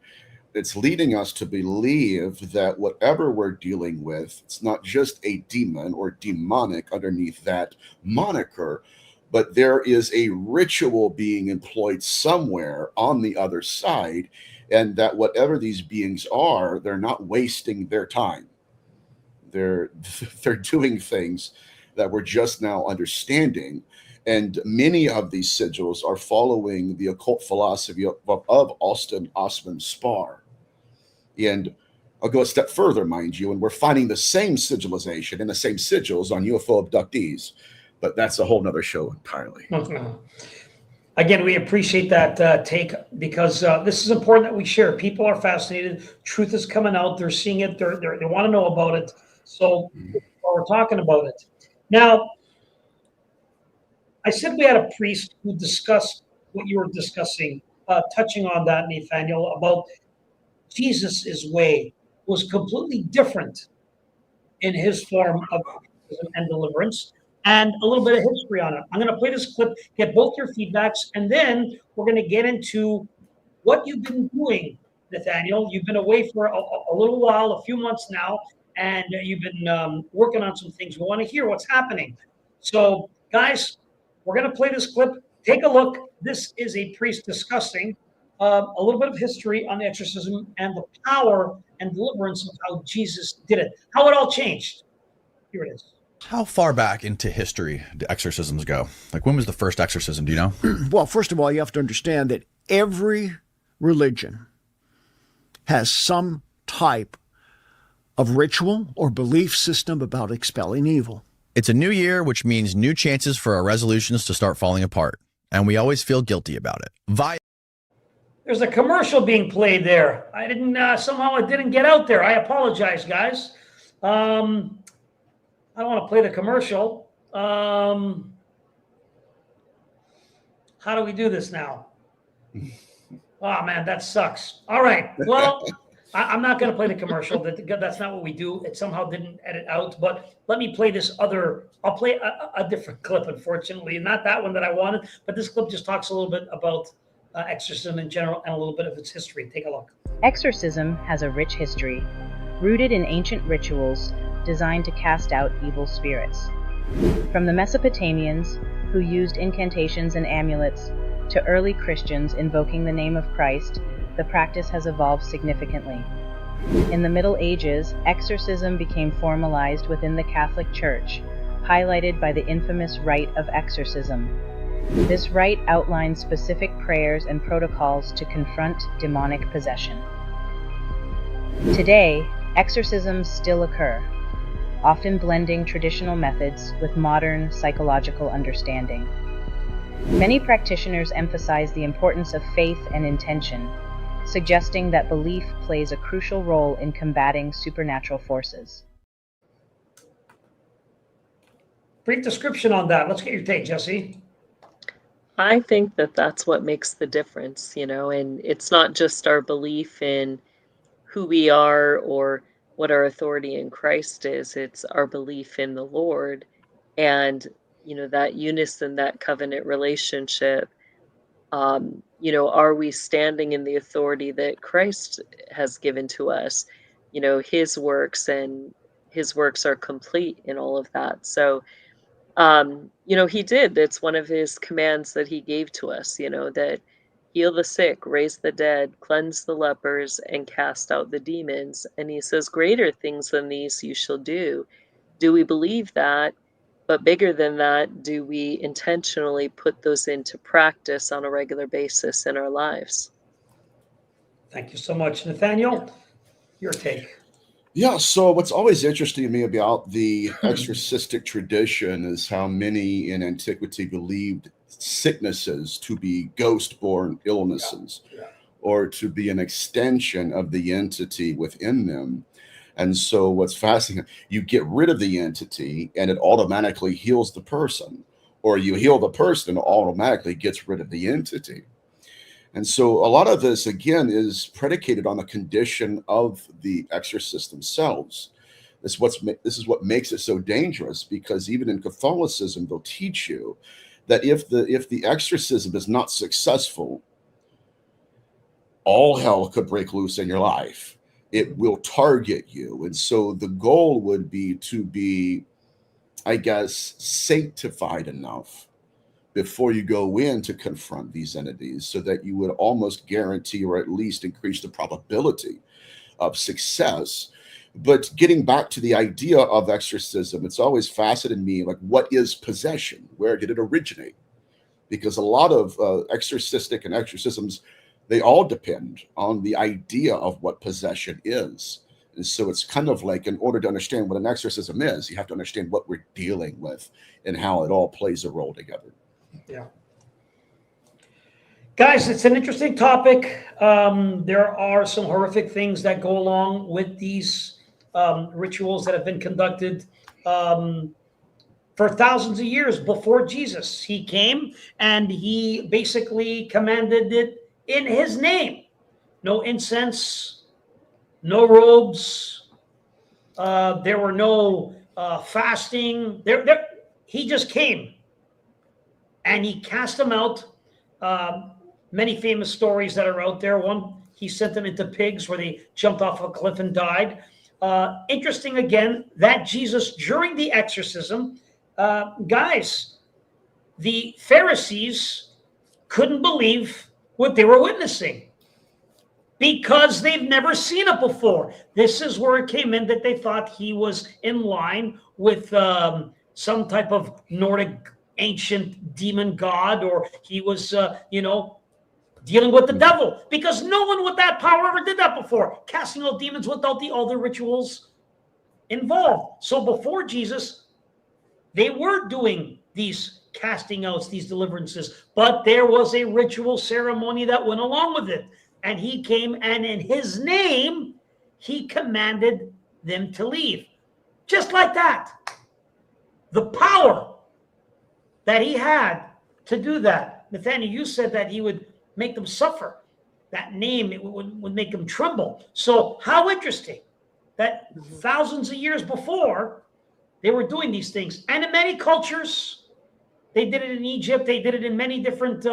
C: it's leading us to believe that whatever we're dealing with, it's not just a demon or demonic underneath that moniker, but there is a ritual being employed somewhere on the other side, and that whatever these beings are, they're not wasting their time. They're doing things that we're just now understanding. And many of these sigils are following the occult philosophy of Austin Osman Spar. And I'll go a step further, mind you, and we're finding the same sigilization and the same sigils on UFO abductees. But that's a whole nother show entirely.
A: Again, we appreciate that take, because this is important that we share. People are fascinated. Truth is coming out. They're seeing it. They want to know about it. So we're talking about it. Now, I said we had a priest who discussed what you were discussing, touching on that, Nathaniel, about Jesus' way was completely different in his form of baptism and deliverance, and a little bit of history on it. I'm going to play this clip, get both your feedbacks, and then we're going to get into what you've been doing, Nathaniel. You've been away for a little while, a few months now, and you've been working on some things. We want to hear what's happening. So, guys, we're going to play this clip. Take a look. This is a priest discussing a little bit of history on exorcism and the power and deliverance of how Jesus did it, how it all changed. Here it is.
M: How far back into history do exorcisms go? Like, when was the first exorcism? Do you know?
N: Well, first of all, you have to understand that every religion has some type of ritual or belief system about expelling evil.
M: It's a new year, which means new chances for our resolutions to start falling apart. And we always feel guilty about it.
A: There's a commercial being played there. I didn't, somehow it didn't get out there. I apologize, guys. I don't want to play the commercial. How do we do this now? Oh, man, that sucks. All right. Well, I'm not going to play the commercial. That's not what we do. It somehow didn't edit out. But let me play this other. I'll play a different clip, unfortunately. Not that one that I wanted, but this clip just talks a little bit about exorcism in general and a little bit of its history. Take a look.
O: Exorcism has a rich history, rooted in ancient rituals designed to cast out evil spirits. From the Mesopotamians, who used incantations and amulets, to early Christians invoking the name of Christ, the practice has evolved significantly. In the Middle Ages, exorcism became formalized within the Catholic Church, highlighted by the infamous rite of exorcism. This rite outlines specific prayers and protocols to confront demonic possession. Today, exorcisms still occur, often blending traditional methods with modern psychological understanding. Many practitioners emphasize the importance of faith and intention, suggesting that belief plays a crucial role in combating supernatural forces.
A: Brief description on that. Let's get your take, Jesse.
B: I think that that's what makes the difference, and it's not just our belief in who we are or what our authority in Christ is. It's our belief in the Lord and, that unison, that covenant relationship. Are we standing in the authority that Christ has given to us? His works, and his works are complete in all of that. So, he did. It's one of his commands that he gave to us, that heal the sick, raise the dead, cleanse the lepers, and cast out the demons. And he says, greater things than these you shall do. Do we believe that? But bigger than that, do we intentionally put those into practice on a regular basis in our lives?
A: Thank you so much. Nathaniel, your take.
C: Yeah, so what's always interesting to me about the exorcistic tradition is how many in antiquity believed sicknesses to be ghost-born illnesses or to be an extension of the entity within them. And so what's fascinating, you get rid of the entity and it automatically heals the person, or you heal the person, it automatically gets rid of the entity. And so a lot of this, again, is predicated on the condition of the exorcists themselves. This is what makes it so dangerous, because even in Catholicism, they'll teach you that if the exorcism is not successful, all hell could break loose in your life. It will target you. And so the goal would be to be, I guess, sanctified enough before you go in to confront these entities, so that you would almost guarantee or at least increase the probability of success. But getting back to the idea of exorcism, it's always fascinated me, like, what is possession? Where did it originate? Because a lot of exorcistic and exorcisms, they all depend on the idea of what possession is. And so it's kind of like, in order to understand what an exorcism is, you have to understand what we're dealing with and how it all plays a role together.
A: Yeah. Guys, it's an interesting topic. There are some horrific things that go along with these rituals that have been conducted for thousands of years before Jesus. He came and he basically commanded it in his name. No incense, no robes. There were no fasting. He just came and he cast them out. Many famous stories that are out there. One, he sent them into pigs where they jumped off a cliff and died. Interesting again that Jesus, during the exorcism, guys, the Pharisees couldn't believe what they were witnessing because they've never seen it before. This is where it came in that they thought he was in line with some type of Nordic ancient demon god, or he was, dealing with the devil, because no one with that power ever did that before, casting out demons without all the rituals involved. So before Jesus, they were doing these casting outs, these deliverances, but there was a ritual ceremony that went along with it. And he came, and in his name, he commanded them to leave. Just like that. The power that he had to do that. Nathaniel, you said that he would make them suffer. That name, it would make them tremble. So how interesting that thousands of years before, they were doing these things. And in many cultures, they did it in Egypt. They did it in many different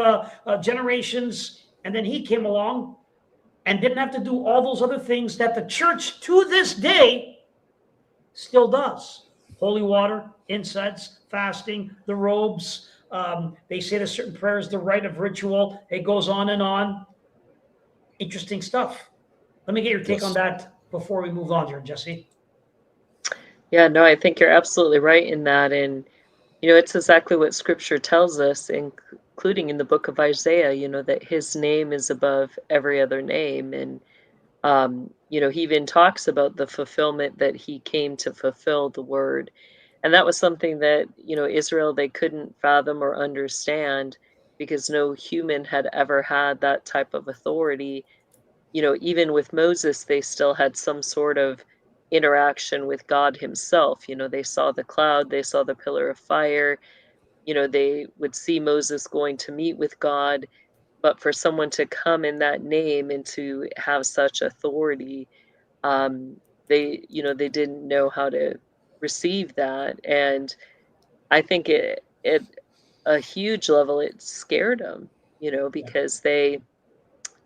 A: generations. And then he came along and didn't have to do all those other things that the church to this day still does. Holy water, incense, fasting, the robes. They say there's certain prayers, the rite of ritual. It goes on and on. Interesting stuff. Let me get your take on that before we move on here, Jesse.
B: Yeah, no, I think you're absolutely right in that. And, it's exactly what scripture tells us, including in the book of Isaiah, that his name is above every other name. And, he even talks about the fulfillment that he came to fulfill the word. And that was something that, Israel, they couldn't fathom or understand, because no human had ever had that type of authority. Even with Moses, they still had some sort of interaction with God himself. They saw the cloud, they saw the pillar of fire. they would see Moses going to meet with God, but for someone to come in that name and to have such authority, they didn't know how to receive that. And I think it at a huge level, it scared them, because they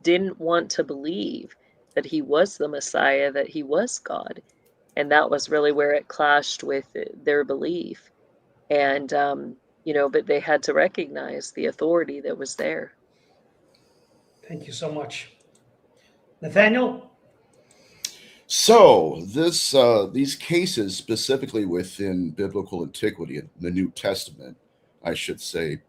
B: didn't want to believe that he was the Messiah, that he was God. And that was really where it clashed with their belief. And, but they had to recognize the authority that was there.
A: Thank you so much. Nathaniel?
C: So these cases, specifically within biblical antiquity, the New Testament, I should say,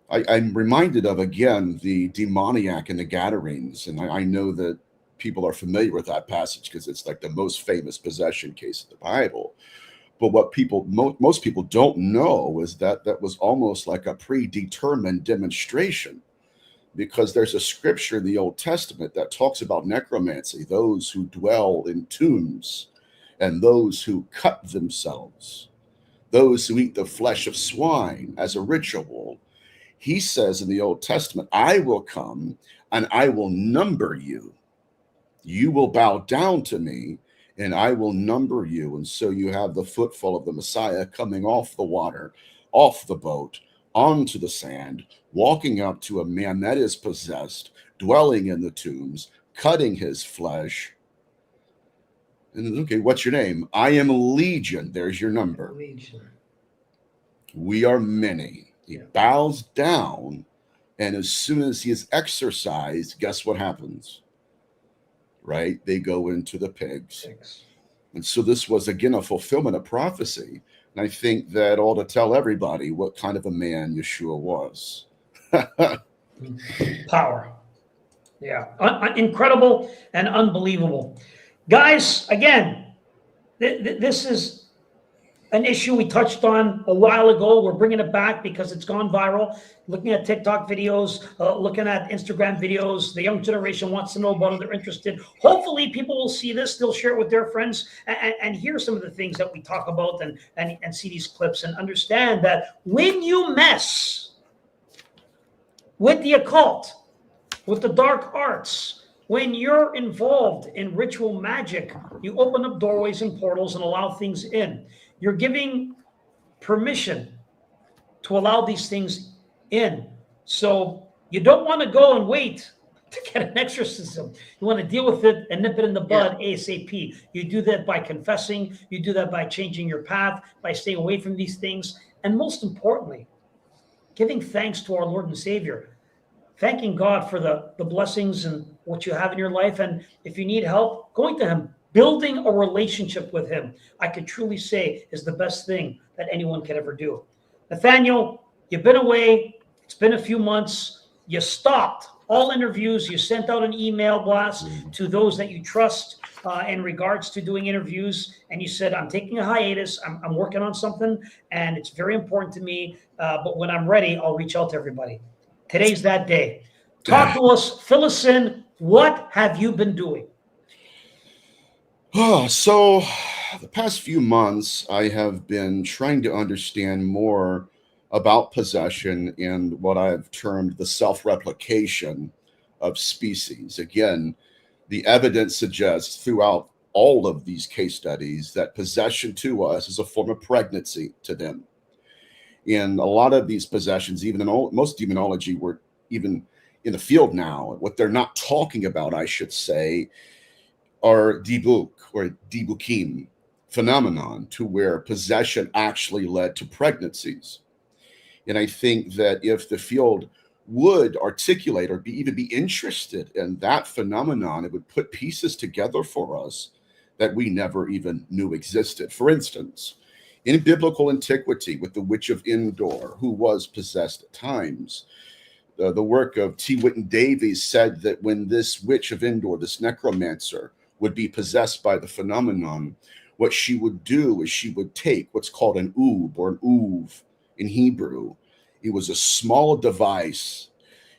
C: I'm reminded of, again, the demoniac in the Gadarenes. And I know that people are familiar with that passage because it's like the most famous possession case in the Bible. But what most people don't know is that that was almost like a predetermined demonstration, because there's a scripture in the Old Testament that talks about necromancy, those who dwell in tombs and those who cut themselves, those who eat the flesh of swine as a ritual. He says in the Old Testament, I will come and I will number you. You will bow down to me and I will number you. And so you have the footfall of the Messiah coming off the water, off the boat, onto the sand, walking up to a man that is possessed, dwelling in the tombs, cutting his flesh. And okay, what's your name? I am Legion. There's your number.
A: Legion.
C: We are many. He bows down, and as soon as he is exorcised, guess what happens? Right? They go into the pigs. And so this was, again, a fulfillment of prophecy. And I think that ought to tell everybody what kind of a man Yeshua was.
A: Power. Yeah. Incredible and unbelievable. Guys, again, this is an issue we touched on a while ago. We're bringing it back because it's gone viral. Looking at TikTok videos, looking at Instagram videos, the young generation wants to know about it. They're interested. Hopefully people will see this. They'll share it with their friends and hear some of the things that we talk about and see these clips and understand that when you mess with the occult, with the dark arts, when you're involved in ritual magic, you open up doorways and portals and allow things in. You're giving permission to allow these things in. So you don't want to go and wait to get an exorcism. You want to deal with it and nip it in the bud ASAP. You do that by confessing. You do that by changing your path, by staying away from these things. And most importantly, giving thanks to our Lord and Savior. Thanking God for the blessings and what you have in your life. And if you need help, going to him. Building a relationship with him, I could truly say, is the best thing that anyone could ever do. Nathaniel, you've been away. It's been a few months. You stopped all interviews. You sent out an email blast to those that you trust in regards to doing interviews. And you said, I'm taking a hiatus. I'm working on something, and it's very important to me. But when I'm ready, I'll reach out to everybody. Today's that day. Talk to us. Fill us in. What have you been doing?
C: So the past few months, I have been trying to understand more about possession and what I've termed the self-replication of species. Again, the evidence suggests throughout all of these case studies that possession to us is a form of pregnancy to them. In a lot of these possessions, even in most demonology, we're even in the field now, what they're not talking about, I should say, are dibuk or dibukim phenomenon, to where possession actually led to pregnancies. And I think that if the field would articulate or even be interested in that phenomenon, it would put pieces together for us that we never even knew existed. For instance, in biblical antiquity, with the witch of Endor, who was possessed at times, the work of T. Whitten Davies said that when this witch of Endor, this necromancer, would be possessed by the phenomenon, what she would do is she would take what's called an oob or an uv in Hebrew. It was a small device.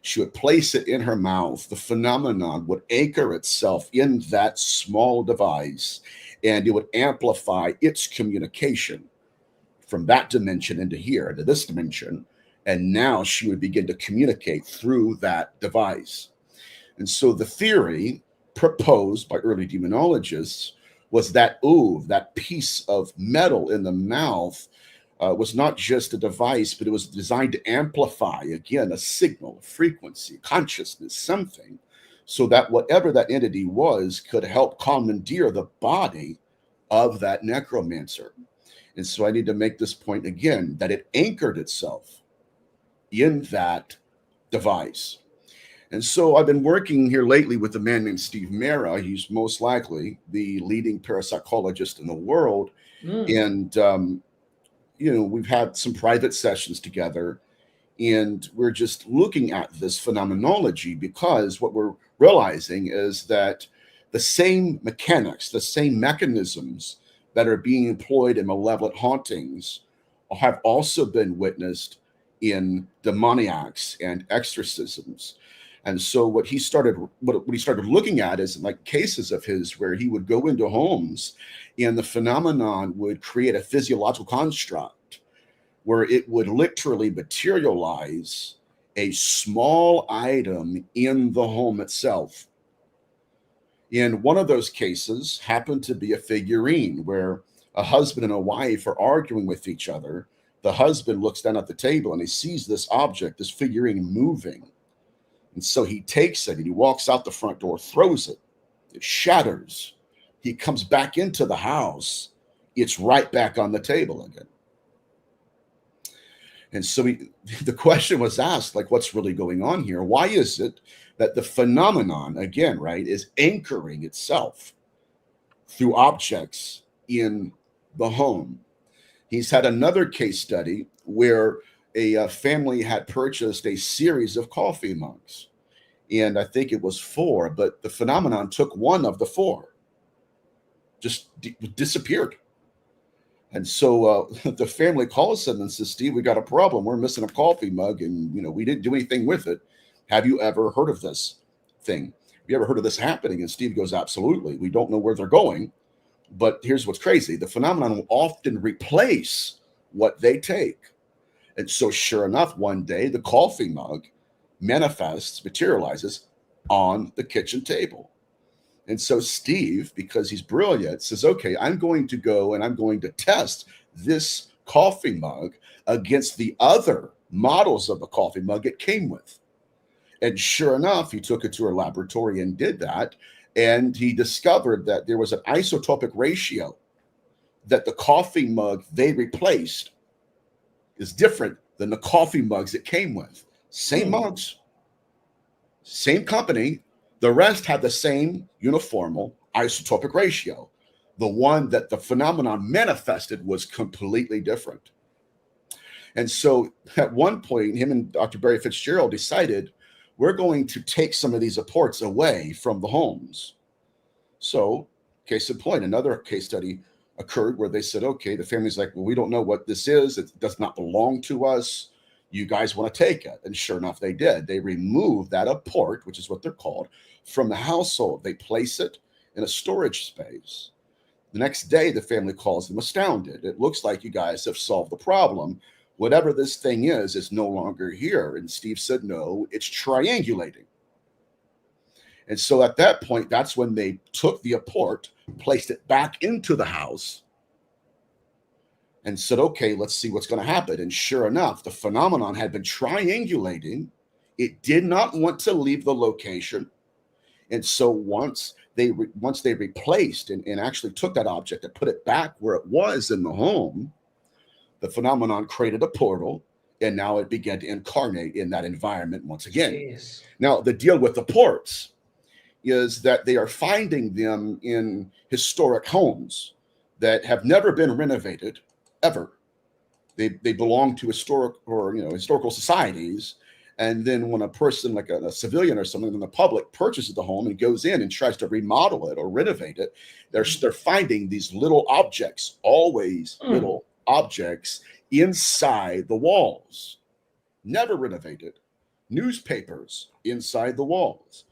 C: She would place it in her mouth. The phenomenon would anchor itself in that small device, and it would amplify its communication from that dimension into here, into this dimension. And now she would begin to communicate through that device. And so the theory proposed by early demonologists was that oove, that piece of metal in the mouth, was not just a device, but it was designed to amplify, again, a signal, a frequency, consciousness, something, so that whatever that entity was could help commandeer the body of that necromancer. And so I need to make this point again, that it anchored itself in that device. And so I've been working here lately with a man named Steve Mera. He's most likely the leading parapsychologist in the world. And, you know, we've had some private sessions together, and we're just looking at this phenomenology, because what we're realizing is that the same mechanics, the same mechanisms that are being employed in malevolent hauntings have also been witnessed in demoniacs and exorcisms. And so what he started looking at is like cases of his where he would go into homes and the phenomenon would create a physiological construct where it would literally materialize a small item in the home itself. In one of those cases happened to be a figurine where a husband and a wife are arguing with each other. The husband looks down at the table and he sees this object, this figurine, moving. And so he takes it and he walks out the front door, throws it. It shatters. He comes back into the house. It's right back on the table again. And so the question was asked, like, what's really going on here? Why is it that the phenomenon, again, right, is anchoring itself through objects in the home? He's had another case study where a family had purchased a series of coffee mugs. And I think it was 4, but the phenomenon took one of the 4, just disappeared. And so the family calls him and says, Steve, we got a problem. We're missing a coffee mug, and we didn't do anything with it. Have you ever heard of this thing? Have you ever heard of this happening? And Steve goes, absolutely. We don't know where they're going. But here's what's crazy. The phenomenon will often replace what they take. And so sure enough, one day the coffee mug manifests, materializes on the kitchen table. And so Steve, because he's brilliant, says, okay, I'm going to go and I'm going to test this coffee mug against the other models of the coffee mug it came with. And sure enough, he took it to a laboratory and did that. And he discovered that there was an isotopic ratio, that the coffee mug they replaced is different than the coffee mugs it came with. Same mugs, same company. The rest had the same uniformal isotopic ratio. The one that the phenomenon manifested was completely different. And so at one point, him and Dr. Barry Fitzgerald decided, we're going to take some of these reports away from the homes. So, case in point, another case study occurred where they said, okay, the family's like, well, we don't know what this is. It does not belong to us. You guys want to take it. And sure enough, they did. They removed that apport, which is what they're called, from the household. They place it in a storage space. The next day, the family calls them astounded. It looks like you guys have solved the problem. Whatever this thing is no longer here. And Steve said, no, it's triangulating. And so at that point, that's when they took the apport, placed it back into the house, and said, okay, let's see what's going to happen. And sure enough, the phenomenon had been triangulating. It did not want to leave the location. And so once they replaced and actually took that object and put it back where it was in the home, the phenomenon created a portal, and now it began to incarnate in that environment once again.
A: Jeez. Now,
C: the deal with the ports is that they are finding them in historic homes that have never been renovated ever. They belong to historical societies. And then when a person like a civilian or someone in the public purchases the home and goes in and tries to remodel it or renovate it, they're finding these little objects, always little objects inside the walls, never renovated, newspapers inside the walls.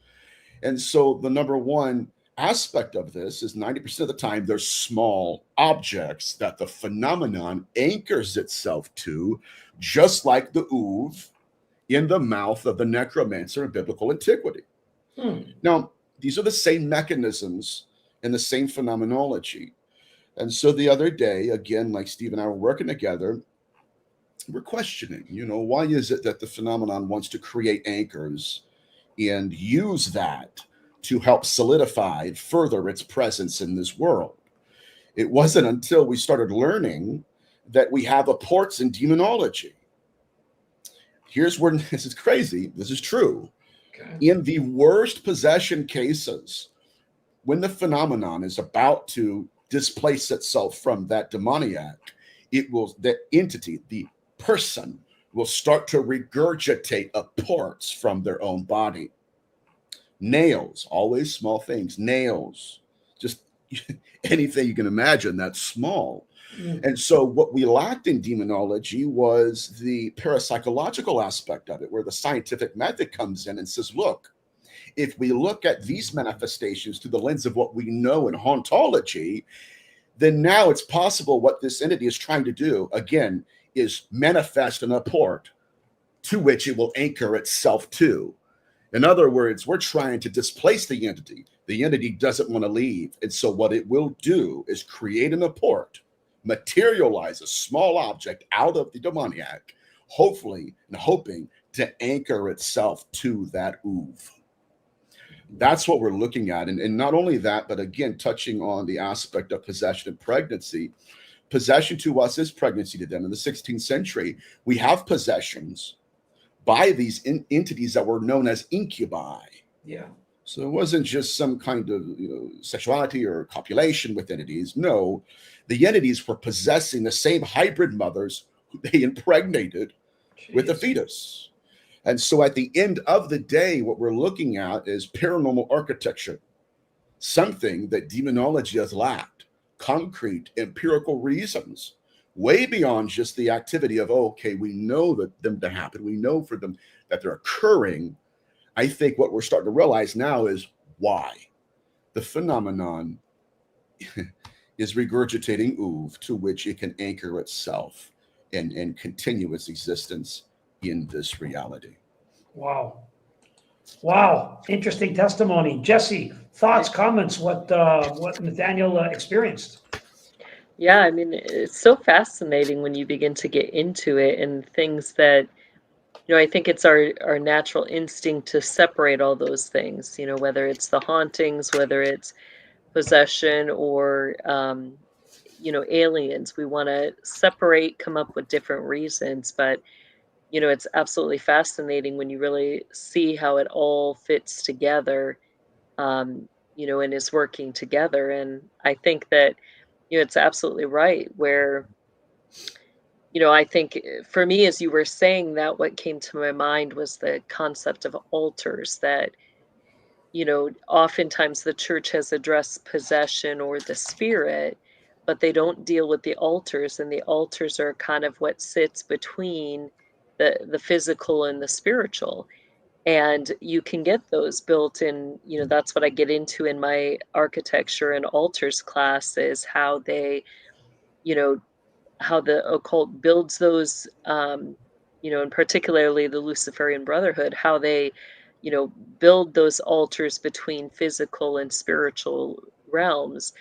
C: And so the number one aspect of this is 90% of the time there's small objects that the phenomenon anchors itself to, just like the oov in the mouth of the necromancer in biblical antiquity. Now, these are the same mechanisms and the same phenomenology. And so the other day, again, like Steve and I were working together, we're questioning, why is it that the phenomenon wants to create anchors and use that to help solidify further its presence in this world? It wasn't until we started learning that we have apports in demonology. Here's where this is crazy. This is true. Okay. In the worst possession cases, when the phenomenon is about to displace itself from that demoniac, the entity, the person, will start to regurgitate apports from their own body. Nails, always small things, nails, just anything you can imagine that's small. And so what we lacked in demonology was the parapsychological aspect of it, where the scientific method comes in and says, look, if we look at these manifestations through the lens of what we know in hauntology, then now it's possible what this entity is trying to do, again, is manifest an apport to which it will anchor itself to. In other words, we're trying to displace the entity. The entity doesn't want to leave. And so what it will do is create an apport, materialize a small object out of the demoniac, hopefully and hoping to anchor itself to that oov. That's what we're looking at. And not only that, but again, touching on the aspect of possession and pregnancy. Possession to us is pregnancy to them. In the 16th century, we have possessions by these entities that were known as incubi.
A: Yeah.
C: So it wasn't just some kind of sexuality or copulation with entities. No, the entities were possessing the same hybrid mothers who they impregnated with the fetus. And so at the end of the day, what we're looking at is paranormal architecture, something that demonology has lacked, concrete, empirical reasons, way beyond just the activity of, we know that them to happen. We know for them that they're occurring. I think what we're starting to realize now is why. The phenomenon is regurgitating oov to which it can anchor itself and continue its existence in this reality.
A: Wow. Wow. Interesting testimony. Jesse, thoughts, comments, what Nathaniel experienced?
B: Yeah, I mean, it's so fascinating when you begin to get into it and things that, I think it's our natural instinct to separate all those things, whether it's the hauntings, whether it's possession or, aliens. We want to separate, come up with different reasons, but, it's absolutely fascinating when you really see how it all fits together, and is working together. And I think that, it's absolutely right where, I think for me, as you were saying that, what came to my mind was the concept of altars that, oftentimes the church has addressed possession or the spirit, but they don't deal with the altars, and the altars are kind of what sits between the physical and the spiritual. And you can get those built in, that's what I get into in my architecture and altars class, is how they, how the occult builds those, and particularly the Luciferian Brotherhood, how they, build those altars between physical and spiritual realms.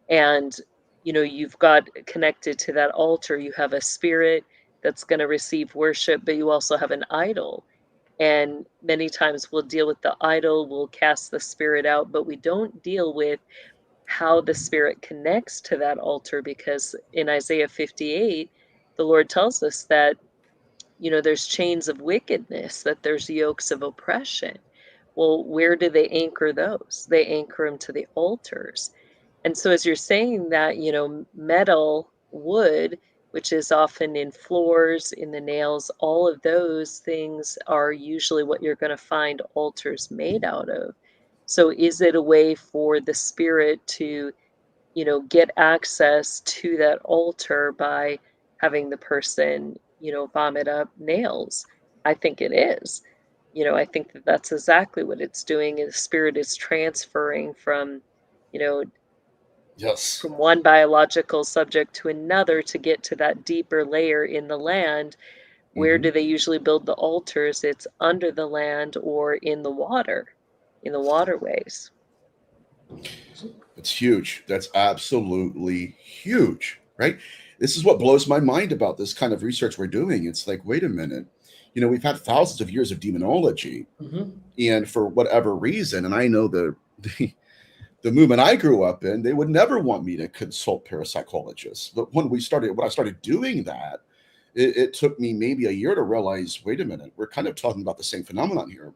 B: And, you've got connected to that altar, you have a spirit that's going to receive worship, but you also have an idol. And many times we'll deal with the idol, we'll cast the spirit out, but we don't deal with how the spirit connects to that altar, because in Isaiah 58, the Lord tells us that, there's chains of wickedness, that there's yokes of oppression. Well, where do they anchor those? They anchor them to the altars. And so as you're saying that, metal, wood, which is often in floors, in the nails, all of those things are usually what you're going to find altars made out of. So is it a way for the spirit to, get access to that altar by having the person, vomit up nails? I think it is. I think that that's exactly what it's doing. The spirit is transferring from, you know,
C: yes,
B: from one biological subject to another to get to that deeper layer in the land. Where do they usually build the altars? It's under the land or in the water, in the waterways.
C: It's huge. That's absolutely huge, right? This is what blows my mind about this kind of research we're doing. It's like, wait a minute, you know, we've had thousands of years of demonology, and for whatever reason, and I know the movement I grew up in, they would never want me to consult parapsychologists. But when I started doing that, it took me maybe a year to realize, wait a minute, we're kind of talking about the same phenomenon here.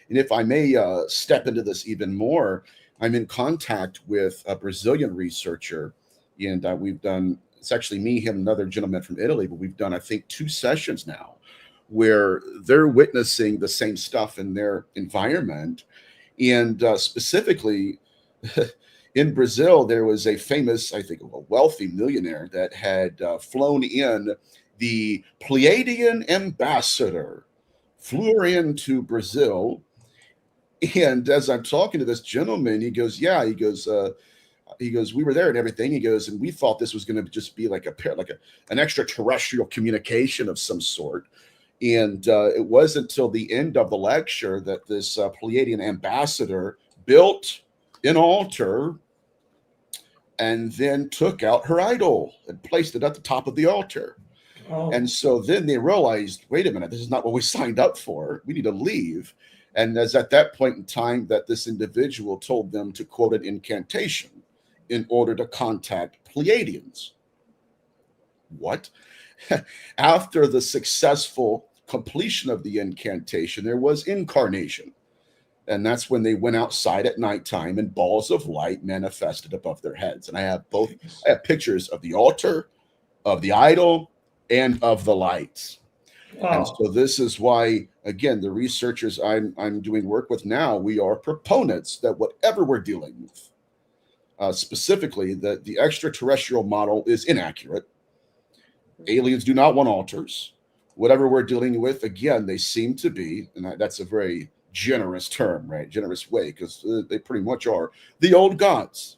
C: And if I may step into this even more, I'm in contact with a Brazilian researcher, and we've done, it's actually me, him, another gentleman from Italy, but we've done, I think, 2 sessions now where they're witnessing the same stuff in their environment. And specifically, in Brazil, there was a famous, I think, a wealthy millionaire that had flown in the Pleiadian ambassador, flew her into Brazil. And as I'm talking to this gentleman, he goes, yeah, he goes, we were there and everything. He goes, and we thought this was going to just be like an extraterrestrial communication of some sort. And it wasn't until the end of the lecture that this Pleiadian ambassador built an altar and then took out her idol and placed it at the top of the altar. And so then they realized, wait a minute, this is not what we signed up for. We need to leave. And as at that point in time that this individual told them to quote an incantation in order to contact Pleiadians. What? After the successful completion of the incantation, there was incarnation. And that's when they went outside at nighttime and balls of light manifested above their heads. And I have pictures of the altar, of the idol, and of the lights. Wow. And so this is why, again, the researchers I'm doing work with now, we are proponents that whatever we're dealing with, specifically that the extraterrestrial model is inaccurate. Aliens do not want altars. Whatever we're dealing with, again, they seem to be, and that's a very generous term, right? Generous way, because they pretty much are the old gods,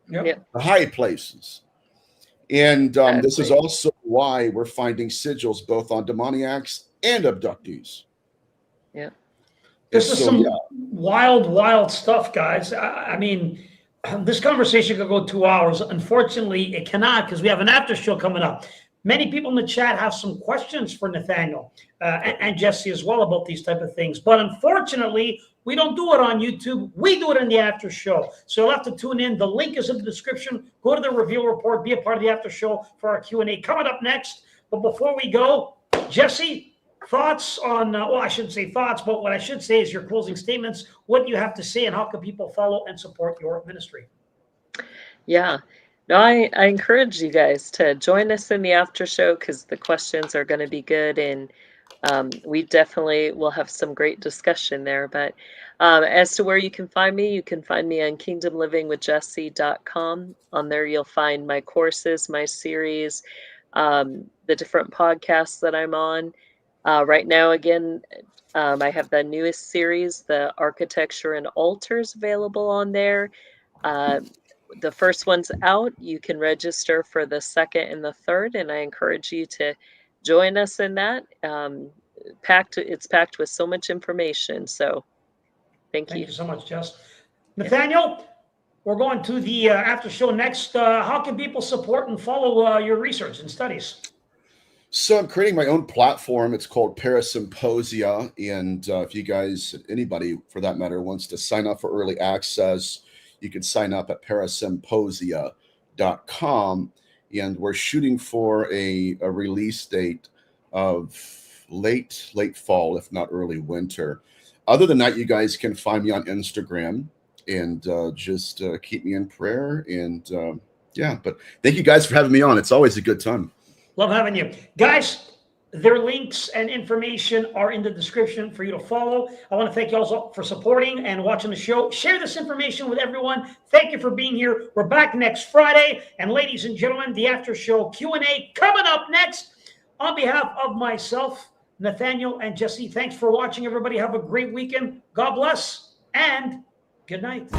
C: the high places. And this is also why we're finding sigils both on demoniacs and abductees.
A: Yeah. This is some wild stuff, guys. I mean, this conversation could go 2 hours. Unfortunately, it cannot because we have an after show coming up. Many people in the chat have some questions for Nathaniel and Jesse as well about these type of things. But unfortunately, we don't do it on YouTube. We do it in the after show. So you'll have to tune in. The link is in the description. Go to the Reveal Report. Be a part of the after show for our Q&A coming up next. But before we go, Jesse, thoughts on, well, I shouldn't say thoughts, but what I should say is your closing statements. What do you have to say and how can people follow and support your ministry?
B: Yeah. No, I encourage you guys to join us in the after show because the questions are going to be good and we definitely will have some great discussion there. But as to where you can find me on kingdomlivingwithjesse.com. On there, you'll find my courses, my series, the different podcasts that I'm on. Right now, again, I have the newest series, the Architecture and Altars, available on there. The first one's out. You can register for the second and the third, and I encourage you to join us in that. It's packed with so much information. So thank you.
A: Thank you so much, Jess. Nathaniel, we're going to the after show next. How can people support and follow your research and studies?
C: So I'm creating my own platform. It's called Parasymposia. And if you guys, anybody for that matter, wants to sign up for early access, you can sign up at parasymposia.com. And we're shooting for a release date of late fall, if not early winter. Other than that, you guys can find me on Instagram and just keep me in prayer. And but thank you guys for having me on. It's always a good time.
A: Love having you. Guys, their links and information are in the description for you to follow. I want to thank you also for supporting and watching the show. Share this information with everyone. Thank you for being here. We're back next Friday. And ladies and gentlemen, the after show Q&A coming up next. On behalf of myself, Nathaniel, and Jesse, thanks for watching, everybody. Have a great weekend. God bless and good night.